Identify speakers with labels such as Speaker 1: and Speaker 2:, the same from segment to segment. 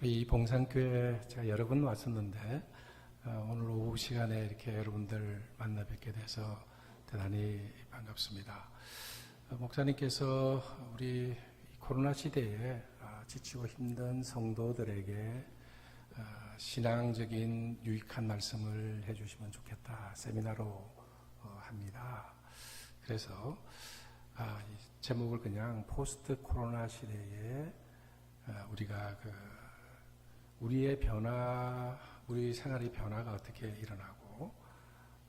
Speaker 1: 이 봉산교회 제가 여러 번 왔었는데 오늘 오후 시간에 이렇게 여러분들 만나 뵙게 돼서 대단히 반갑습니다. 목사님께서 우리 코로나 시대에 지치고 힘든 성도들에게 신앙적인 유익한 말씀을 해주시면 좋겠다 세미나로 합니다. 그래서 이 제목을 그냥 포스트 코로나 시대에 우리가 우리의 변화, 우리 생활의 변화가 어떻게 일어나고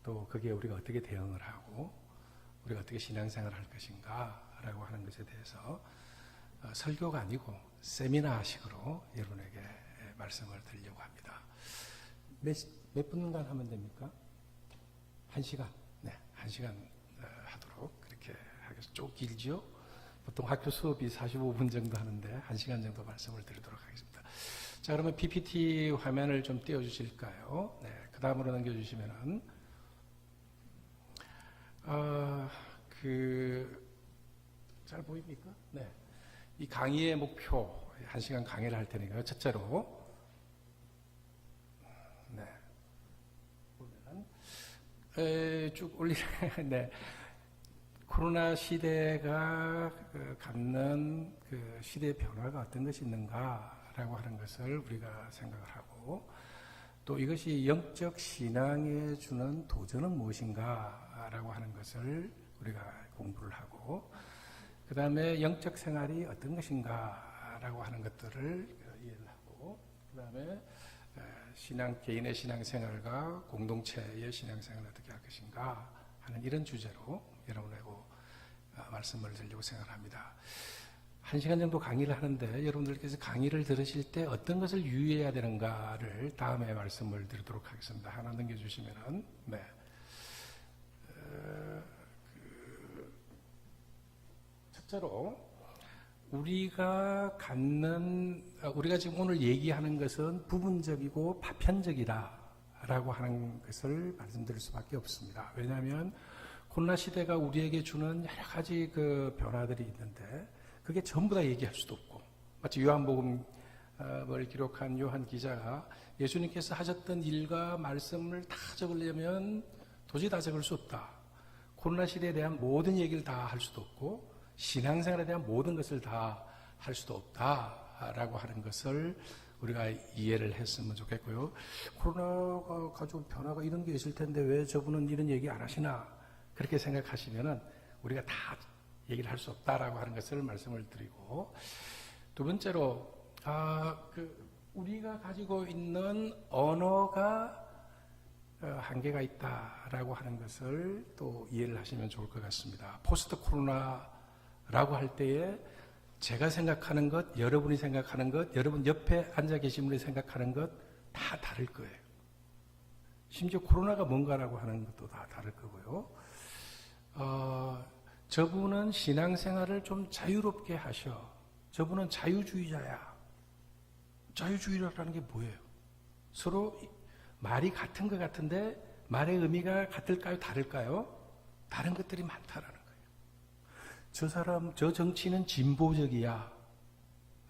Speaker 1: 또 거기에 우리가 어떻게 대응을 하고 우리가 어떻게 신앙생활을 할 것인가 라고 하는 것에 대해서 설교가 아니고 세미나식으로 여러분에게 말씀을 드리려고 합니다. 몇 분간 하면 됩니까? 1시간? 네, 1시간 하도록 그렇게 하겠습니다. 좀 길지요? 보통 학교 수업이 45분 정도 하는데 1시간 정도 말씀을 드리도록 하겠습니다. 자, 그러면 PPT 화면을 좀 띄워주실까요? 네, 그 다음으로 넘겨주시면은, 잘 보입니까? 네. 이 강의의 목표, 1시간 강의를 할 테니까요. 첫째로, 네. 보면, 쭉 올리네. 네. 코로나 시대가 갖는 시대의 변화가 어떤 것이 있는가라고 하는 것을 우리가 생각을 하고 또 이것이 영적 신앙에 주는 도전은 무엇인가라고 하는 것을 우리가 공부를 하고 그 다음에 영적 생활이 어떤 것인가라고 하는 것들을 이해를 하고 그 다음에 개인의 신앙생활과 공동체의 신앙생활을 어떻게 할 것인가 하는 이런 주제로 여러분하고 말씀을 드리려고 생각합니다. 1시간 정도 강의를 하는데 여러분들께서 강의를 들으실 때 어떤 것을 유의해야 되는가를 다음에 말씀을 드리도록 하겠습니다. 하나 넘겨주시면은 네. 첫째로 우리가 지금 오늘 얘기하는 것은 부분적이고 파편적이다라고 하는 것을 말씀드릴 수밖에 없습니다. 왜냐하면 코로나 시대가 우리에게 주는 여러 가지 변화들이 있는데 그게 전부 다 얘기할 수도 없고 마치 요한복음을 기록한 요한 기자가 예수님께서 하셨던 일과 말씀을 다 적으려면 도저히 다 적을 수 없다. 코로나 시대에 대한 모든 얘기를 다 할 수도 없고 신앙생활에 대한 모든 것을 다 할 수도 없다라고 하는 것을 우리가 이해를 했으면 좋겠고요. 코로나가 가지고 변화가 이런 게 있을 텐데 왜 저분은 이런 얘기 안 하시나 그렇게 생각하시면은 우리가 다 얘기를 할 수 없다라고 하는 것을 말씀을 드리고 두 번째로 우리가 가지고 있는 언어가 한계가 있다라고 하는 것을 또 이해를 하시면 좋을 것 같습니다. 포스트 코로나라고 할 때에 제가 생각하는 것, 여러분이 생각하는 것, 여러분 옆에 앉아 계신 분이 생각하는 것 다 다를 거예요. 심지어 코로나가 뭔가라고 하는 것도 다 다를 거고요. 저분은 신앙생활을 좀 자유롭게 하셔. 저분은 자유주의자야. 자유주의라는 게 뭐예요? 서로 말이 같은 것 같은데 말의 의미가 같을까요? 다를까요? 다른 것들이 많다라는 거예요. 저 정치는 진보적이야.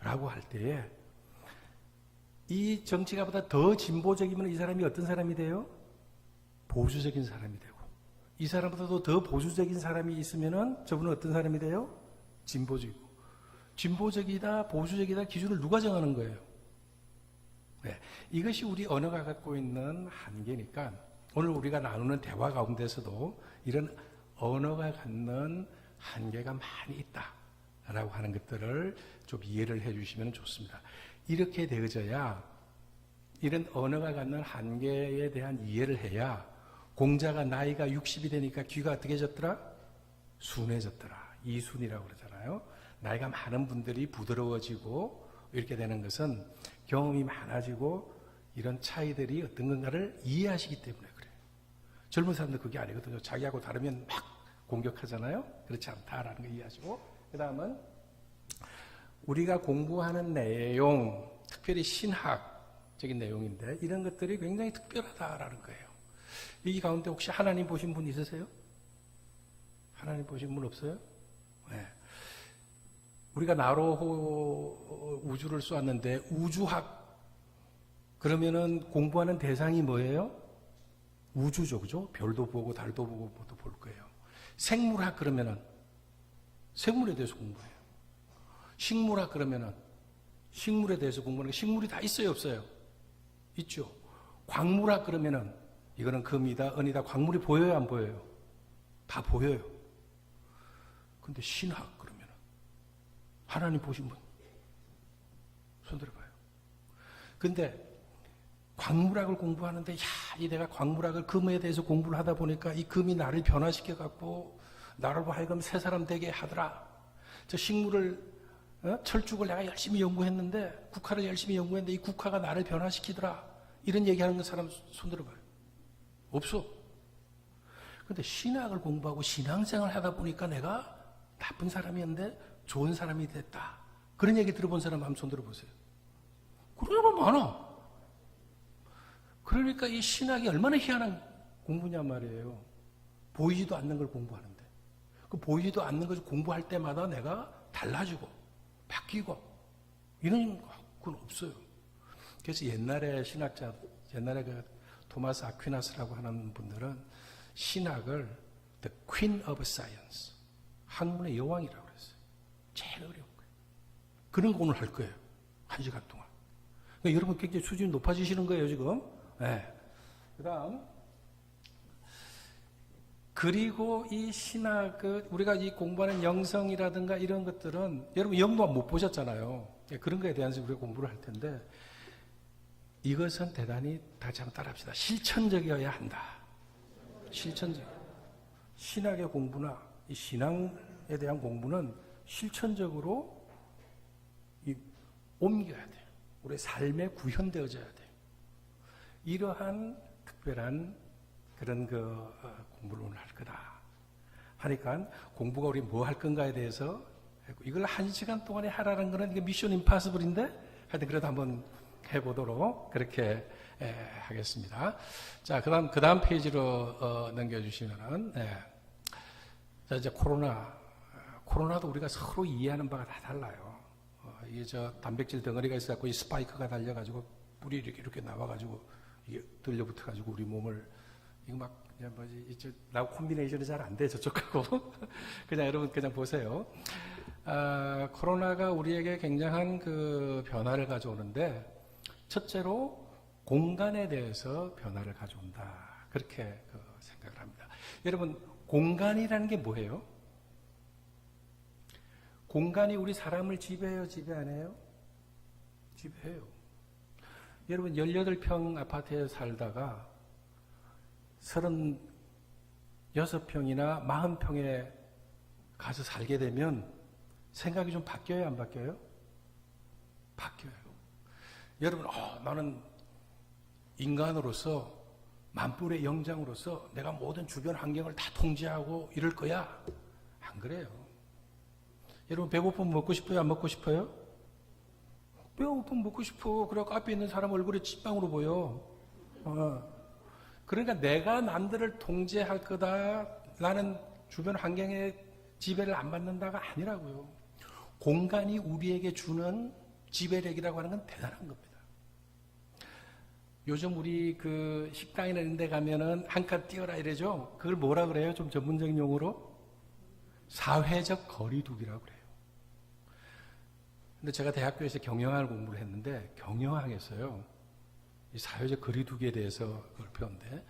Speaker 1: 라고 할 때에 이 정치가보다 더 진보적이면 이 사람이 어떤 사람이 돼요? 보수적인 사람이 되고 이 사람보다도 더 보수적인 사람이 있으면은 저분은 어떤 사람이 돼요? 진보적이고. 진보적이다, 보수적이다 기준을 누가 정하는 거예요? 네. 이것이 우리 언어가 갖고 있는 한계니까 오늘 우리가 나누는 대화 가운데서도 이런 언어가 갖는 한계가 많이 있다라고 하는 것들을 좀 이해를 해 주시면 좋습니다. 이렇게 되어져야 이런 언어가 갖는 한계에 대한 이해를 해야 공자가 나이가 60이 되니까 귀가 어떻게 해졌더라? 순해졌더라. 이순이라고 그러잖아요. 나이가 많은 분들이 부드러워지고 이렇게 되는 것은 경험이 많아지고 이런 차이들이 어떤 건가를 이해하시기 때문에 그래요. 젊은 사람들 그게 아니거든요. 자기하고 다르면 막 공격하잖아요. 그렇지 않다라는 거 이해하시고 그 다음은 우리가 공부하는 내용, 특별히 신학적인 내용인데 이런 것들이 굉장히 특별하다라는 거예요. 이 가운데 혹시 하나님 보신 분 있으세요? 하나님 보신 분 없어요? 네. 우리가 나로호 우주를 쏘았는데 우주학 그러면은 공부하는 대상이 뭐예요? 우주죠, 그죠? 별도 보고 달도 보고 뭐도 볼 거예요. 생물학 그러면은 생물에 대해서 공부해요. 식물학 그러면은 식물에 대해서 공부하는 게 식물이 다 있어요, 없어요? 있죠. 광물학 그러면은 이거는 금이다, 은이다, 광물이 보여요, 안 보여요? 다 보여요. 근데 신학 그러면은 하나님 보신 분 손 들어봐요. 근데 광물학을 공부하는데 이 내가 광물학을 금에 대해서 공부를 하다 보니까 이 금이 나를 변화시켜 갖고 나를 하여금 새 사람 되게 하더라. 저 식물을 철쭉을 내가 열심히 연구했는데 국화를 열심히 연구했는데 이 국화가 나를 변화시키더라. 이런 얘기하는 사람 손 들어봐요. 없어. 근데 신학을 공부하고 신앙생활을 하다 보니까 내가 나쁜 사람이었는데 좋은 사람이 됐다. 그런 얘기 들어본 사람 한번 손 들어보세요. 그런 사람 많아. 그러니까 이 신학이 얼마나 희한한 공부냐 말이에요. 보이지도 않는 걸 공부하는데. 그 보이지도 않는 것을 공부할 때마다 내가 달라지고 바뀌고 이런 건 없어요. 그래서 옛날에 신학자, 옛날에 그 토마스 아퀴나스라고 하는 분들은 신학을 The Queen of Science, 학문의 여왕이라고 그랬어요. 제일 어려운 거예요. 그런 거 오늘 할 거예요. 1시간 동안. 그러니까 여러분 굉장히 수준이 높아지시는 거예요, 지금. 네. 그 다음. 그리고 이 신학을, 우리가 이 공부하는 영성이라든가 이런 것들은, 여러분 영도 못 보셨잖아요. 그런 거에 대한 우리가 공부를 할 텐데, 이것은 대단히 다시 한번 따라 합시다. 실천적이어야 한다. 실천적. 신학의 공부나 이 신앙에 대한 공부는 실천적으로 옮겨야 돼요. 우리 삶에 구현되어져야 돼요. 이러한 특별한 그런 공부를 오늘 할 거다. 하니까 공부가 우리 뭐 할 건가에 대해서 이걸 1시간 동안에 하라는 거는 이게 미션 임파서블인데 하여튼 그래도 한번 해보도록 그렇게 하겠습니다. 자, 그 다음 페이지로 넘겨주시면은, 자, 이제 코로나도 우리가 서로 이해하는 바가 다 달라요. 이게 단백질 덩어리가 있어갖고 이 스파이크가 달려가지고 뿔이 이렇게 나와가지고 이게 들려붙어가지고 우리 몸을 이거 막 그냥 뭐지 나하고 콤비네이션이 잘 안 돼 저쪽하고 그냥 여러분 그냥 보세요. 코로나가 우리에게 굉장한 그 변화를 가져오는데 첫째로 공간에 대해서 변화를 가져온다. 그렇게 생각을 합니다. 여러분 공간이라는 게 뭐예요? 공간이 우리 사람을 지배해요, 지배 안 해요? 지배해요. 여러분 18평 아파트에 살다가 36평이나 40평에 가서 살게 되면 생각이 좀 바뀌어요, 안 바뀌어요? 바뀌어요. 여러분, 나는 인간으로서 만뿔의 영장으로서 내가 모든 주변 환경을 다 통제하고 이럴 거야. 안 그래요. 여러분 배고프면 먹고 싶어요? 안 먹고 싶어요? 배고프면 먹고 싶어. 그래갖고 앞에 있는 사람 얼굴에 찐빵으로 보여. 그러니까 내가 남들을 통제할 거다. 나는 주변 환경에 지배를 안 받는다가 아니라고요. 공간이 우리에게 주는 지배력이라고 하는 건 대단한 겁니다. 요즘 우리 그 식당이나 이런 데 가면은 한 칸 띄어라 이러죠? 그걸 뭐라 그래요? 좀 전문적인 용어로? 사회적 거리두기라고 그래요. 근데 제가 대학교에서 경영학을 공부를 했는데 경영학에서요, 이 사회적 거리두기에 대해서 그걸 배웠는데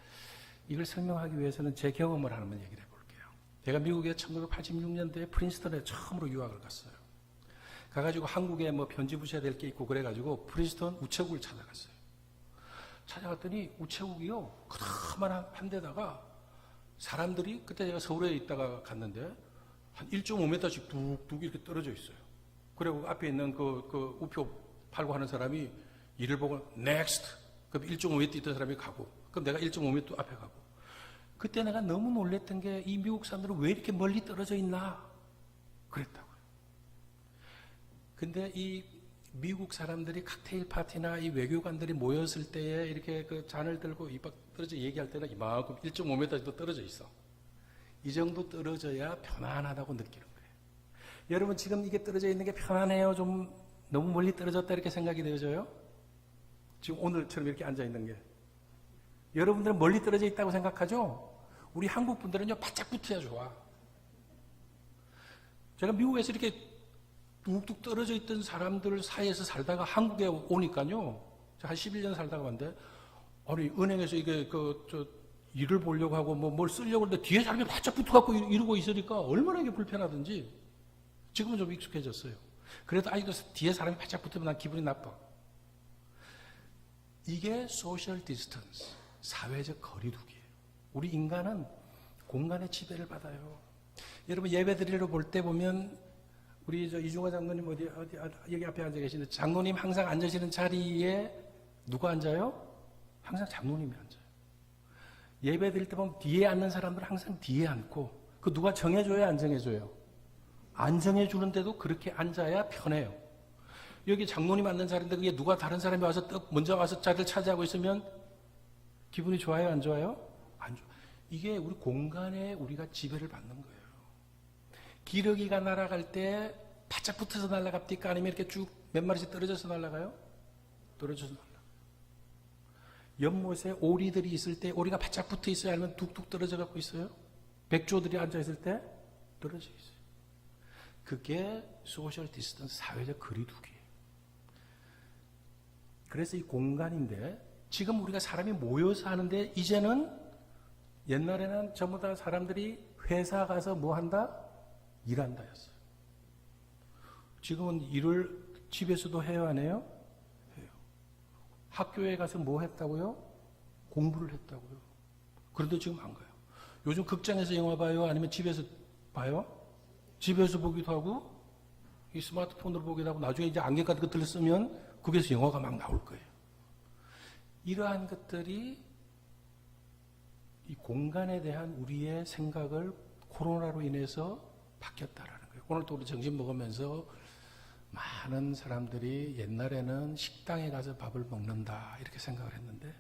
Speaker 1: 이걸 설명하기 위해서는 제 경험을 하나만 얘기를 해볼게요. 제가 미국에 1986년도에 프린스턴에 처음으로 유학을 갔어요. 가가지고 한국에 뭐 편지 부셔야 될 게 있고 그래가지고 프린스턴 우체국을 찾아갔어요. 찾아갔더니 우체국이요, 그나마 한 데다가 사람들이, 그때 제가 서울에 있다가 갔는데 한 1.5m씩 뚝뚝 이렇게 떨어져 있어요. 그리고 앞에 있는 그 우표 팔고 하는 사람이 이를 보고 next, 그럼 1.5m 있던 사람이 가고, 그럼 내가 1.5m 앞에 가고. 그때 내가 너무 놀랬던 게 이 미국 사람들은 왜 이렇게 멀리 떨어져 있나 그랬다고요. 근데 이 미국 사람들이 칵테일 파티나 이 외교관들이 모였을 때에 이렇게 그 잔을 들고 입 밖 떨어져 얘기할 때는 이만큼 1.5m 정도 떨어져 있어. 이 정도 떨어져야 편안하다고 느끼는 거예요. 여러분 지금 이게 떨어져 있는 게 편안해요? 좀 너무 멀리 떨어졌다 이렇게 생각이 되어져요? 지금 오늘처럼 이렇게 앉아 있는 게. 여러분들은 멀리 떨어져 있다고 생각하죠? 우리 한국 분들은요, 바짝 붙어야 좋아. 제가 미국에서 이렇게 뚝뚝 떨어져 있던 사람들 사이에서 살다가 한국에 오니까요, 한 11년 살다가 왔는데, 아니, 은행에서 이게, 일을 보려고 하고, 뭘 쓰려고 하는데, 뒤에 사람이 바짝 붙어갖고 이러고 있으니까, 얼마나 이게 불편하든지, 지금은 좀 익숙해졌어요. 그래도 아직도 뒤에 사람이 바짝 붙으면 난 기분이 나빠. 이게 소셜 디스턴스, 사회적 거리두기예요. 우리 인간은 공간의 지배를 받아요. 여러분 예배 드리러 볼 때 보면 우리 이중화 장로님 어디 여기 앞에 앉아 계시는데 장로님 항상 앉으시는 자리에 누가 앉아요? 항상 장로님이 앉아요. 예배 드릴 때 보면 뒤에 앉는 사람들은 항상 뒤에 앉고 그 누가 정해줘요, 안 정해줘요? 안 정해주는데도 그렇게 앉아야 편해요. 여기 장로님 앉는 자리인데 그게 누가 다른 사람이 와서 먼저 와서 자리를 차지하고 있으면 기분이 좋아요, 안 좋아요? 안 좋아. 이게 우리 공간에 우리가 지배를 받는 거예요. 기러기가 날아갈 때 바짝 붙어서 날아갑니까? 아니면 이렇게 쭉 몇 마리씩 떨어져서 날아가요? 떨어져서 날아가요. 연못에 오리들이 있을 때 오리가 바짝 붙어 있어요? 아니면 뚝뚝 떨어져 갖고 있어요? 백조들이 앉아 있을 때 떨어져 있어요. 그게 소셜 디스턴스, 사회적 거리두기예요. 그래서 이 공간인데 지금 우리가 사람이 모여서 하는데 이제는 옛날에는 전부 다 사람들이 회사 가서 뭐 한다? 일한다였어요. 지금은 일을 집에서도 해요, 안 해요? 해요. 학교에 가서 뭐 했다고요? 공부를 했다고요. 그런데 지금 안 가요. 요즘 극장에서 영화 봐요? 아니면 집에서 봐요? 집에서 보기도 하고 이 스마트폰으로 보기도 하고 나중에 이제 안경 같은 거 들렸으면 거기에서 영화가 막 나올 거예요. 이러한 것들이 이 공간에 대한 우리의 생각을 코로나로 인해서 바뀌었다라는 거예요. 오늘 또 우리 점심 먹으면서 많은 사람들이 옛날에는 식당에 가서 밥을 먹는다 이렇게 생각을 했는데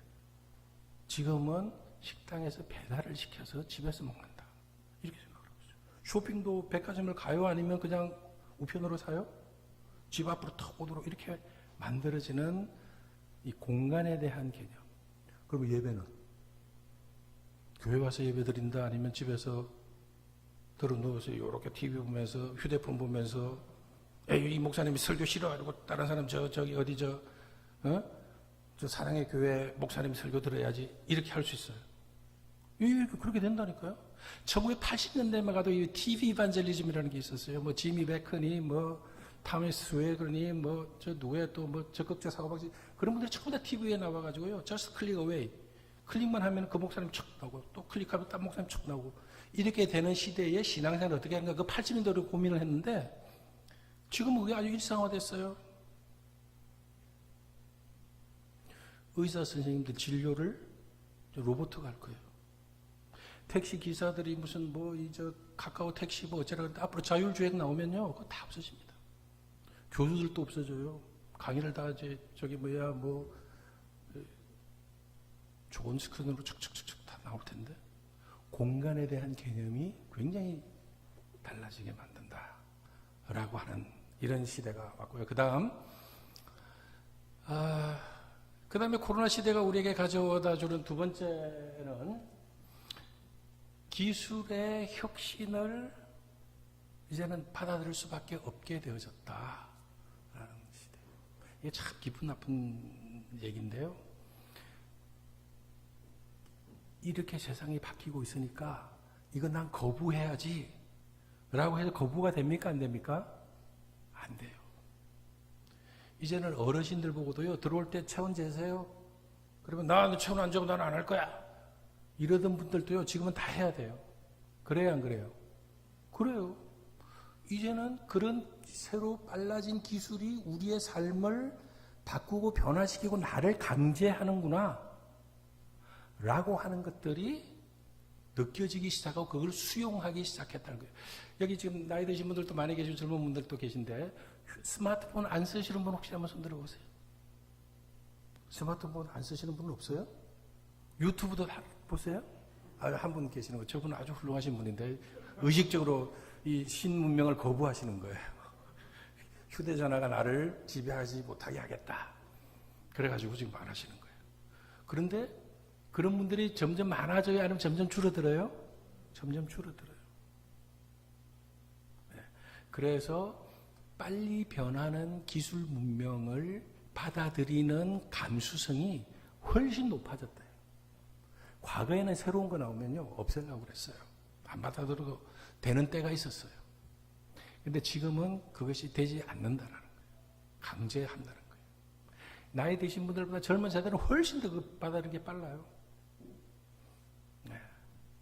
Speaker 1: 지금은 식당에서 배달을 시켜서 집에서 먹는다 이렇게 생각을 하고 있어요. 쇼핑도 백화점을 가요? 아니면 그냥 우편으로 사요? 집 앞으로 턱 오도록 이렇게 만들어지는 이 공간에 대한 개념. 그럼 예배는? 교회 와서 예배 드린다? 아니면 집에서 들어 누워서 이렇게 TV 보면서 휴대폰 보면서 이 목사님이 설교 싫어가지고 다른 사람 저기 어디 저 사랑의 교회 목사님 설교 들어야지 이렇게 할 수 있어요. 그렇게 된다니까요. 1980년대만 가도 이 TV 이반젤리즘이라는 게 있었어요. 뭐 지미 베컨이 뭐 타미스 스웨그니 뭐 저 누구야 또 뭐 적극적 사고방식 그런 분들이 전부 다 TV에 나와가지고요. Just click away. 클릭만 하면 그 목사님 척 나오고 또 클릭하면 딴 목사님 척 나오고 이렇게 되는 시대에 신앙생활을 어떻게 하는가 그 80년대로 고민을 했는데 지금 그게 아주 일상화됐어요. 의사 선생님들 진료를 로봇가 할 거예요. 택시 기사들이 무슨 뭐 카카오 택시 뭐 어쩌라 그런데 앞으로 자율주행 나오면요 그거 다 없어집니다. 교수들도 없어져요. 강의를 다 좋은 스크린으로 척척척척 다 나올 텐데 공간에 대한 개념이 굉장히 달라지게 만든다라고 하는 이런 시대가 왔고요. 그 다음에 코로나 시대가 우리에게 가져다 주는 두 번째는 기술의 혁신을 이제는 받아들일 수밖에 없게 되어졌다라는 시대. 이게 참 기분 나쁜 얘기인데요. 이렇게 세상이 바뀌고 있으니까 이건 난 거부해야지 라고 해서 거부가 됩니까? 안 됩니까? 안 돼요. 이제는 어르신들 보고도요, 들어올 때 체온 재세요. 그러면 나 체온 안 재고 나는 안 할 거야. 이러던 분들도요, 지금은 다 해야 돼요. 그래요, 안 그래요? 그래요. 이제는 그런 새로 빨라진 기술이 우리의 삶을 바꾸고 변화시키고 나를 강제하는구나. 라고 하는 것들이 느껴지기 시작하고 그걸 수용하기 시작했다는 거예요. 여기 지금 나이 드신 분들도 많이 계시고 젊은 분들도 계신데 스마트폰 안 쓰시는 분 혹시 한번 손 들어보세요. 스마트폰 안 쓰시는 분은 없어요? 유튜브도 보세요? 한 분 계시는 거. 저분은 아주 훌륭하신 분인데 의식적으로 이 신문명을 거부하시는 거예요. 휴대전화가 나를 지배하지 못하게 하겠다. 그래가지고 지금 안 하시는 거예요. 그런데 그런 분들이 점점 많아져요? 아니면 점점 줄어들어요? 점점 줄어들어요. 네. 그래서 빨리 변하는 기술 문명을 받아들이는 감수성이 훨씬 높아졌대요. 과거에는 새로운 거 나오면요, 없애려고 그랬어요. 안 받아들여도 되는 때가 있었어요. 근데 지금은 그것이 되지 않는다는 거예요. 강제한다는 거예요. 나이 드신 분들보다 젊은 세대는 훨씬 더 받아들이는 게 빨라요. 네.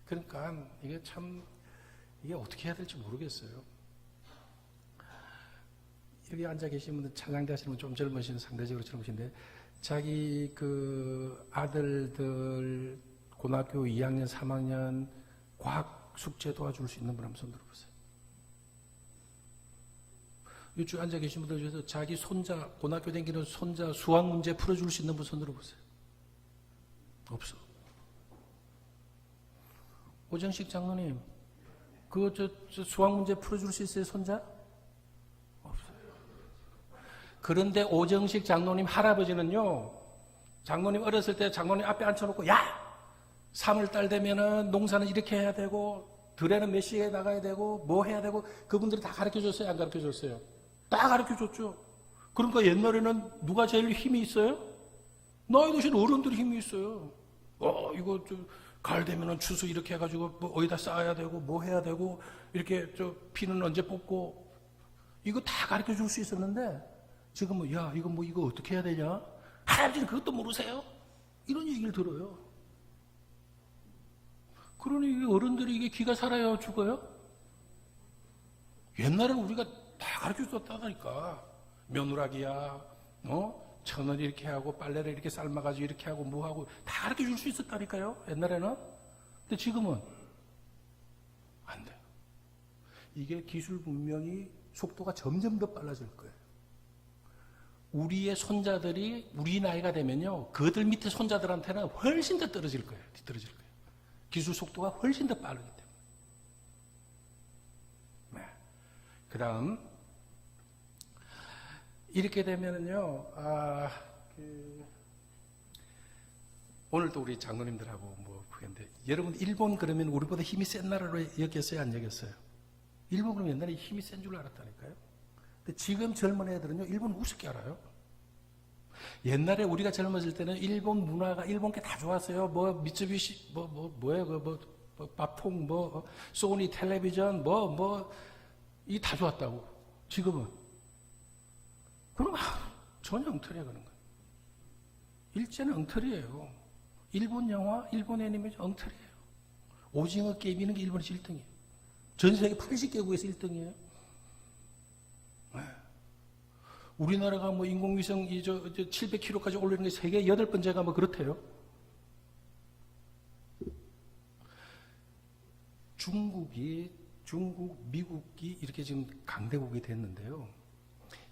Speaker 1: 그러니까 이게 참, 이게 어떻게 해야 될지 모르겠어요. 여기 앉아 계신 분들, 찬양대 하시는 분 좀 젊으신, 상대적으로 젊으신데, 자기 그 아들들 고등학교 2학년, 3학년 과학 숙제 도와줄 수 있는 분 한번 손 들어보세요. 이쪽 앉아 계신 분들 중에서 자기 손자, 고등학교 다니는 손자 수학 문제 풀어줄 수 있는 분 손 들어보세요. 없어. 오정식 장로님, 저 수학 문제 풀어줄 수 있어요, 손자? 없어요. 그런데 오정식 장로님 할아버지는요, 장로님 어렸을 때 장로님 앞에 앉혀놓고, 야! 3월달 되면은 농사는 이렇게 해야 되고, 들에는 몇 시에 나가야 되고, 뭐 해야 되고, 그분들이 다 가르쳐 줬어요? 안 가르쳐 줬어요? 다 가르쳐 줬죠. 그러니까 옛날에는 누가 제일 힘이 있어요? 나이 드신 어른들이 힘이 있어요. 이거 가을 되면은 추수 이렇게 해가지고 뭐 어디다 쌓아야 되고 뭐 해야 되고 이렇게 피는 언제 뽑고 이거 다 가르쳐 줄 수 있었는데 지금은 야 이거 어떻게 해야 되냐? 할아버지는 그것도 모르세요? 이런 얘기를 들어요. 그러니 어른들이 이게 기가 살아요, 죽어요? 옛날에는 우리가 다 가르쳐 줬다니까. 며느라기야, 천을 이렇게 하고 빨래를 이렇게 삶아가지고 이렇게 하고 뭐 하고 다 가르쳐 줄 수 있었다니까요. 옛날에는. 근데 지금은 안 돼요. 이게 기술 문명이 속도가 점점 더 빨라질 거예요. 우리의 손자들이 우리 나이가 되면요, 그들 밑에 손자들한테는 훨씬 더 떨어질 거예요. 뒤떨어질 거예요. 기술 속도가 훨씬 더 빠르기 때문에. 네. 그 다음, 이렇게 되면은요, 오늘도 우리 장로님들하고 뭐, 그런데, 여러분, 일본 그러면 우리보다 힘이 센 나라로 여겼어요? 안 여겼어요? 일본 그러면 옛날에 힘이 센 줄 알았다니까요? 근데 지금 젊은 애들은요, 일본 우습게 알아요. 옛날에 우리가 젊었을 때는 일본 문화가 일본 게 다 좋았어요. 뭐 미쯔비시 뭐예요? 밥통 소니 텔레비전 이 다 좋았다고. 지금은 그럼 전혀 엉터리야 그런 거. 일제는 엉터리예요. 일본 영화, 일본 애니메이션 엉터리예요. 오징어 게임 이런 게 일본에서 1등이에요. 전 세계 80개국에서 1등이에요. 우리나라가 뭐 인공위성 700km까지 올리는 게 세계 8번째가 뭐 그렇대요. 중국, 미국이 이렇게 지금 강대국이 됐는데요.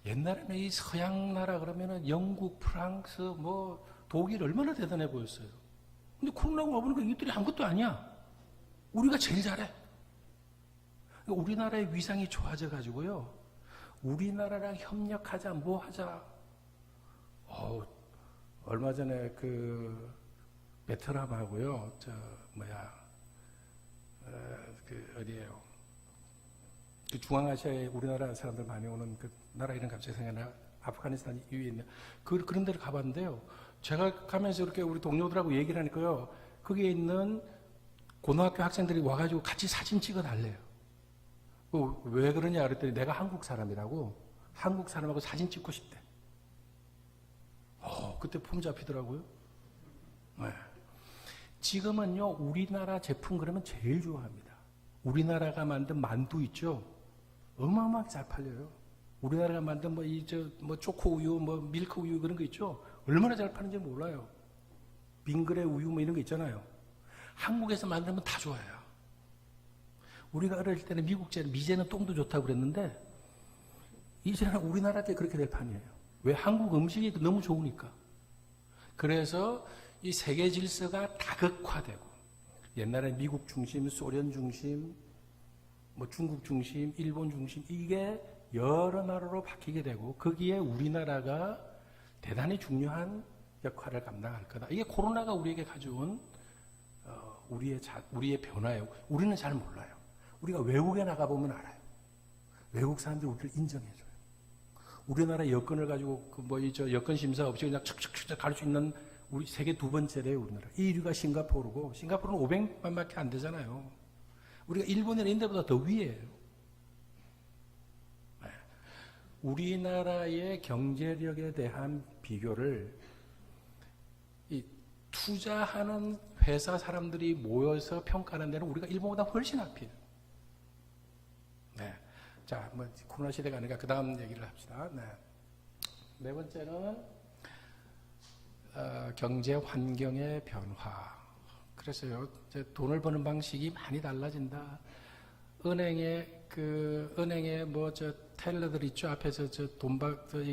Speaker 1: 옛날에는 이 서양 나라 그러면은 영국, 프랑스, 뭐 독일 얼마나 대단해 보였어요. 근데 코로나가 와보니까 이들이 아무것도 아니야. 우리가 제일 잘해. 우리나라의 위상이 좋아져 가지고요. 우리나라랑 협력하자, 뭐 하자. 얼마 전에 베트남하고요, 어디에요? 중앙아시아에 우리나라 사람들 많이 오는 그 나라 이름 갑자기 생각나. 아프가니스탄 위에 있는 그런 데를 가봤는데요. 제가 가면서 이렇게 우리 동료들하고 얘기를 하니까요. 거기에 있는 고등학교 학생들이 와가지고 같이 사진 찍어 달래요. 왜 그러냐 그랬더니 내가 한국 사람이라고 한국 사람하고 사진 찍고 싶대. 그때 폼 잡히더라고요. 네. 지금은요, 우리나라 제품 그러면 제일 좋아합니다. 우리나라가 만든 만두 있죠? 어마어마하게 잘 팔려요. 우리나라가 만든 초코우유, 밀크우유 그런 거 있죠? 얼마나 잘 파는지 몰라요. 빙그레 우유 이런 거 있잖아요. 한국에서 만들면 다 좋아요. 우리가 어릴 때는 미국제는 미제는 똥도 좋다고 그랬는데 이제는 우리나라 때 그렇게 될 판이에요. 왜? 한국 음식이 너무 좋으니까. 그래서 이 세계 질서가 다극화되고 옛날에 미국 중심, 소련 중심, 중국 중심, 일본 중심 이게 여러 나라로 바뀌게 되고 거기에 우리나라가 대단히 중요한 역할을 감당할 거다. 이게 코로나가 우리에게 가져온 우리의 변화예요. 우리는 잘 몰라요. 우리가 외국에 나가보면 알아요. 외국 사람들이 우리를 인정해줘요. 우리나라 여권을 가지고 여권 심사 없이 그냥 척척척 갈 수 있는 우리 세계 두 번째래요, 우리나라. 1위가 싱가포르고, 싱가포르는 500만밖에 안 되잖아요. 우리가 일본이나 인도보다 더 위에요. 네. 우리나라의 경제력에 대한 비교를 투자하는 회사 사람들이 모여서 평가하는 데는 우리가 일본보다 훨씬 앞이에요. 네. 자, 코로나 시대가 아니니까 그 다음 얘기를 합시다. 네. 네 번째는 경제 환경의 변화. 그래서요, 돈을 버는 방식이 많이 달라진다. 은행에 텔러들 있죠. 앞에서 돈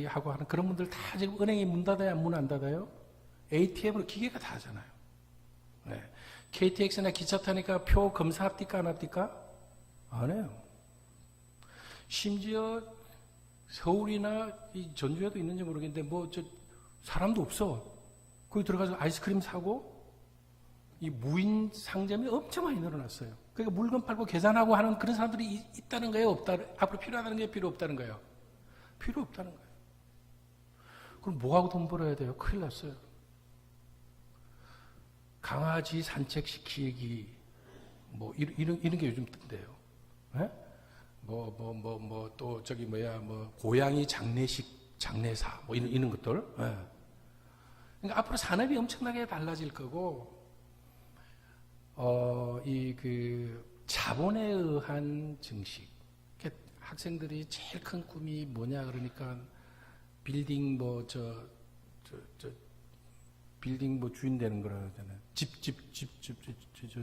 Speaker 1: 하고 하는 그런 분들 다 지금 은행이 문 닫아요, 문 안 닫아요? ATM으로 기계가 다 하잖아요. 네. KTX나 기차 타니까 표 검사합니까, 안 합니까? 안 해요. 심지어 서울이나 전주에도 있는지 모르겠는데 사람도 없어. 거기 들어가서 아이스크림 사고 이 무인 상점이 엄청 많이 늘어났어요. 그러니까 물건 팔고 계산하고 하는 그런 사람들이 있다는 거예요, 앞으로 필요하다는 게 필요 없다는 거예요. 필요 없다는 거예요. 그럼 뭐하고 돈 벌어야 돼요? 큰일 났어요. 강아지 산책시키기 이런 게 요즘 뜬대요. 네? 고양이 장례사 이런 것들. 네. 그러니까 앞으로 산업이 엄청나게 달라질 거고, 자본에 의한 증식. 학생들이 제일 큰 꿈이 뭐냐 그러니까 빌딩 주인 되는 거라잖아요.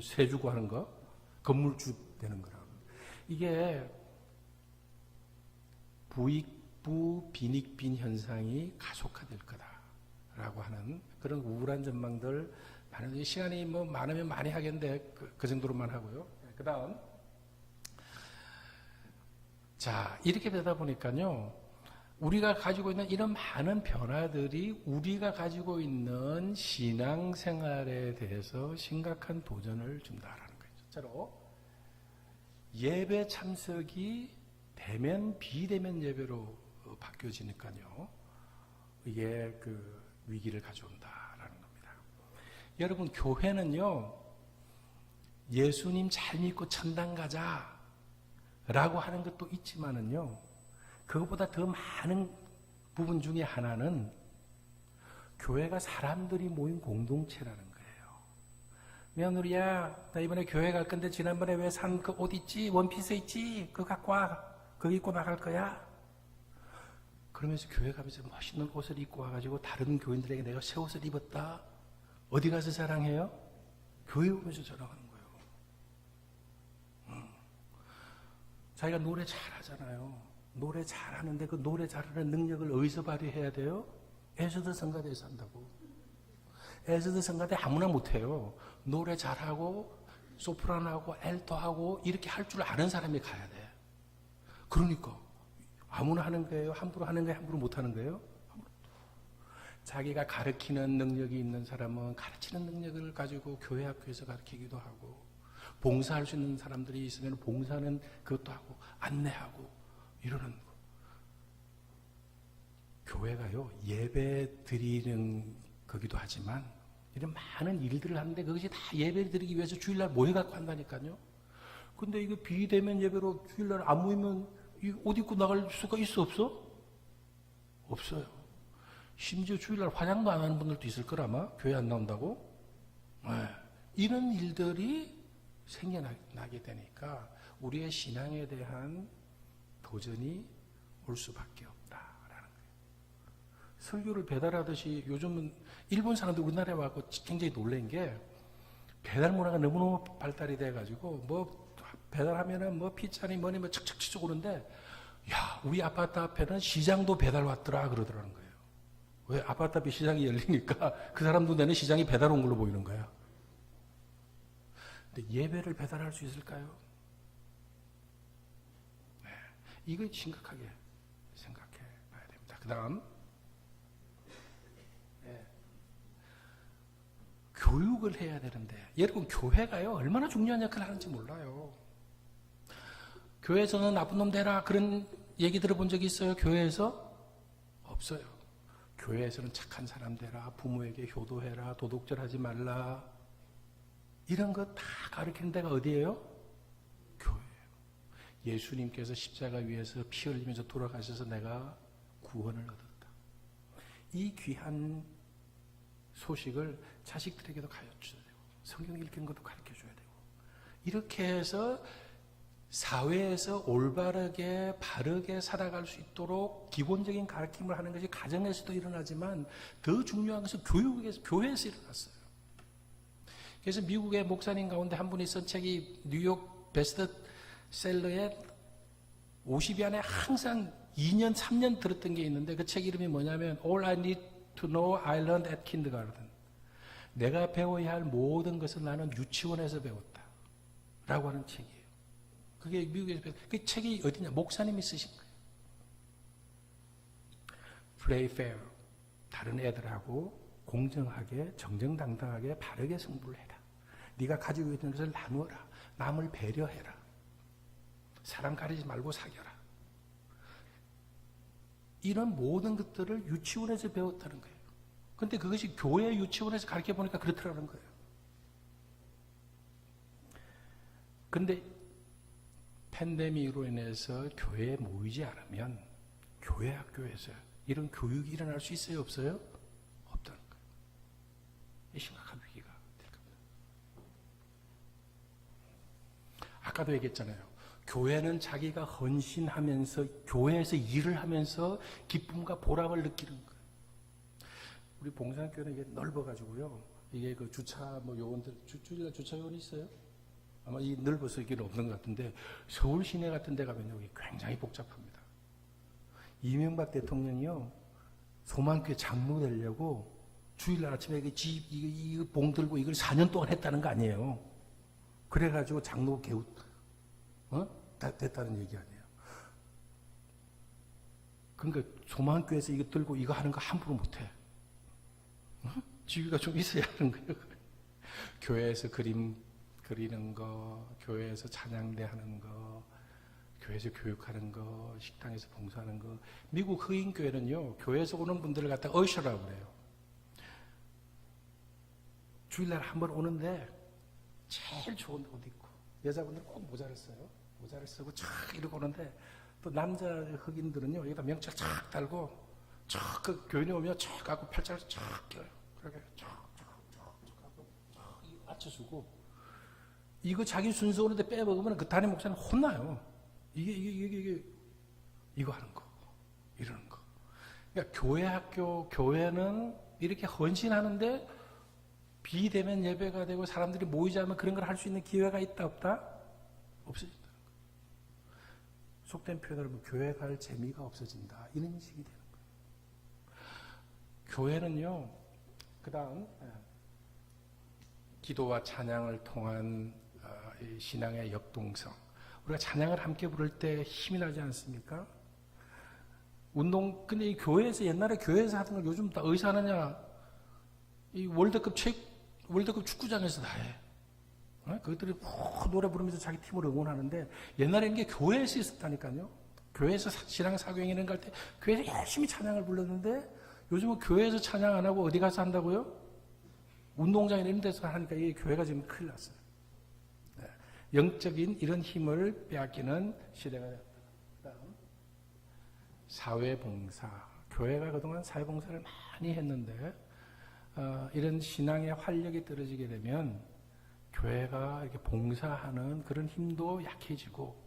Speaker 1: 세 주고 하는 거, 건물주 되는 거라. 이게 부익부 빈익빈 현상이 가속화될 거다라고 하는 그런 우울한 전망들 많은데, 시간이 많으면 많이 하겠는데 그 정도로만 하고요. 그 다음, 자, 이렇게 되다 보니까요, 우리가 가지고 있는 이런 많은 변화들이 우리가 가지고 있는 신앙생활에 대해서 심각한 도전을 준다라는 거예요. 첫째로, 예배 참석이 대면, 비대면 예배로 바뀌어지니까요, 이게 위기를 가져온다라는 겁니다. 여러분, 교회는요, 예수님 잘 믿고 천당 가자 라고 하는 것도 있지만은요, 그것보다 더 많은 부분 중에 하나는 교회가 사람들이 모인 공동체라는 거예요. 며느리야, 나 이번에 교회 갈 건데 지난번에 왜 산 그 옷 있지? 원피스 있지? 그거 갖고 와. 그거 입고 나갈 거야. 그러면서 교회 가면서 멋있는 옷을 입고 와가지고 다른 교인들에게 내가 새 옷을 입었다. 어디 가서 자랑해요? 교회 오면서 자랑하는 거예요. 자기가 노래 잘하잖아요. 노래 잘하는데 그 노래 잘하는 능력을 어디서 발휘해야 돼요? 에스더 성가대에서 한다고. 에스더 성가대 아무나 못해요. 노래 잘하고 소프라노하고 엘토하고 이렇게 할 줄 아는 사람이 가야 돼. 그러니까 아무나 하는 거예요? 함부로 하는 거예요? 함부로 못하는 거예요? 자기가 가르치는 능력이 있는 사람은 가르치는 능력을 가지고 교회 학교에서 가르치기도 하고, 봉사할 수 있는 사람들이 있으면 봉사는 그것도 하고 안내하고 이러는 거. 교회가요, 예배 드리는 거기도 하지만 이런 많은 일들을 하는데 그것이 다 예배 드리기 위해서 주일날 모여갖고 한다니까요. 근데 이거 비대면 예배로 주일날 안 모이면 이 옷 입고 나갈 수가 있어, 없어? 없어요. 심지어 주일날 화장도 안 하는 분들도 있을 걸 아마, 교회 안 나온다고. 네. 이런 일들이 생겨나게 되니까 우리의 신앙에 대한 도전이 올 수밖에 없다라는 거예요. 설교를 배달하듯이 요즘은 일본 사람들 우리나라에 와서 굉장히 놀란 게, 배달 문화가 너무너무 발달이 돼가지고 배달하면은 피자니 뭐니 척척척 오는데, 야, 우리 아파트 앞에는 시장도 배달 왔더라 그러더라는 거예요. 왜? 아파트 앞에 시장이 열리니까 그 사람 눈에는 시장이 배달 온 걸로 보이는 거야. 근데 예배를 배달할 수 있을까요? 네, 이거 심각하게 생각해 봐야 됩니다. 그 다음, 네. 교육을 해야 되는데, 여러분 교회가요 얼마나 중요한 역할을 하는지 몰라요. 교회에서는 나쁜 놈 되라 그런 얘기 들어본 적이 있어요? 교회에서? 없어요. 교회에서는 착한 사람 되라, 부모에게 효도해라, 도둑질하지 말라, 이런 거 다 가르치는 데가 어디예요? 교회예요. 예수님께서 십자가 위에서 피 흘리면서 돌아가셔서 내가 구원을 얻었다. 이 귀한 소식을 자식들에게도 가르쳐줘야 되고, 성경 읽는 것도 가르쳐줘야 되고, 이렇게 해서 사회에서 올바르게 바르게 살아갈 수 있도록 기본적인 가르침을 하는 것이 가정에서도 일어나지만 더 중요한 것은 교회에서 일어났어요. 그래서 미국의 목사님 가운데 한 분이 쓴 책이 뉴욕 베스트셀러에 50위 안에 항상 2년, 3년 들었던 게 있는데, 그 책 이름이 뭐냐면 All I Need to Know I Learned at Kindergarten. 내가 배워야 할 모든 것을 나는 유치원에서 배웠다 라고 하는 책이에요. 그게 미국에서 그 책이 어디냐? 목사님이 쓰신 거예요. Play fair. 다른 애들하고 공정하게, 정정당당하게, 바르게 승부를 해라. 네가 가지고 있는 것을 나누어라. 남을 배려해라. 사람 가리지 말고 사겨라. 이런 모든 것들을 유치원에서 배웠다는 거예요. 근데 그것이 교회 유치원에서 가르쳐 보니까 그렇더라는 거예요. 근데 팬데믹으로 인해서 교회에 모이지 않으면 교회 학교에서 이런 교육이 일어날 수 있어요? 없어요? 없다는 거예요. 이 심각한 위기가 될 겁니다. 아까도 얘기했잖아요. 교회는 자기가 헌신하면서 교회에서 일을 하면서 기쁨과 보람을 느끼는 거예요. 우리 봉산교회는 이게 넓어가지고요. 이게 그 주차 뭐 요원들 주차 요원이 있어요? 아마 이 넓어서 이게 없는 것 같은데, 서울 시내 같은 데 가면 여기 굉장히 복잡합니다. 이명박 대통령이요, 소망교회 장로 되려고 주일날 아침에 이거 봉 들고 이걸 4년 동안 했다는 거 아니에요. 그래가지고 장로 됐다는 얘기 아니에요. 그러니까 소망교회에서 이거 들고 이거 하는 거 함부로 못해. 지위가 좀 있어야 하는 거예요. 교회에서 그림 그리는 거, 교회에서 찬양대 하는 거, 교회에서 교육하는 거, 식당에서 봉사하는 거. 미국 흑인교회는요, 교회에서 오는 분들을 갖다 어셔라고 그래요. 주일날 한 번 오는데 제일 좋은 옷 입고, 여자분들은 꼭 모자를 써요. 모자를 쓰고 촥 이러고 오는데, 또 남자 흑인들은요, 여기다 명찰 촥 달고 촥 그 교인이 오면 촥 갖고 팔짱을 촥 껴요. 그렇게 촥 하고 촥 맞춰주고, 이거 자기 순서 오는데 빼먹으면 그 담임 목사는 혼나요. 이거 하는 거, 이러는 거. 그러니까 교회 학교, 교회는 이렇게 헌신하는데 비대면 예배가 되고 사람들이 모이지 않으면 그런 걸 할 수 있는 기회가 있다, 없다? 없어진다는 거. 속된 표현으로 하면 교회 갈 재미가 없어진다. 이런 인식이 되는 거예요. 교회는요, 그 다음, 기도와 찬양을 통한 신앙의 역동성. 우리가 찬양을 함께 부를 때 힘이 나지 않습니까? 근데 이 교회에서, 옛날에 교회에서 하던 걸 요즘 다 어디서 하느냐? 이 월드컵 축구장에서 다 해. 그것들이 노래 부르면서 자기 팀을 응원하는데, 옛날에는 이게 교회에서 있었다니까요. 교회에서 신앙 사교행 이런 거 할 때 교회에서 열심히 찬양을 불렀는데, 요즘은 교회에서 찬양 안 하고 어디 가서 한다고요? 운동장 이런 데서 하니까 이 교회가 지금 큰일 났어요. 영적인 이런 힘을 빼앗기는 시대가 됐다. 그다음 사회봉사. 교회가 그동안 사회봉사를 많이 했는데 이런 신앙의 활력이 떨어지게 되면 교회가 이렇게 봉사하는 그런 힘도 약해지고,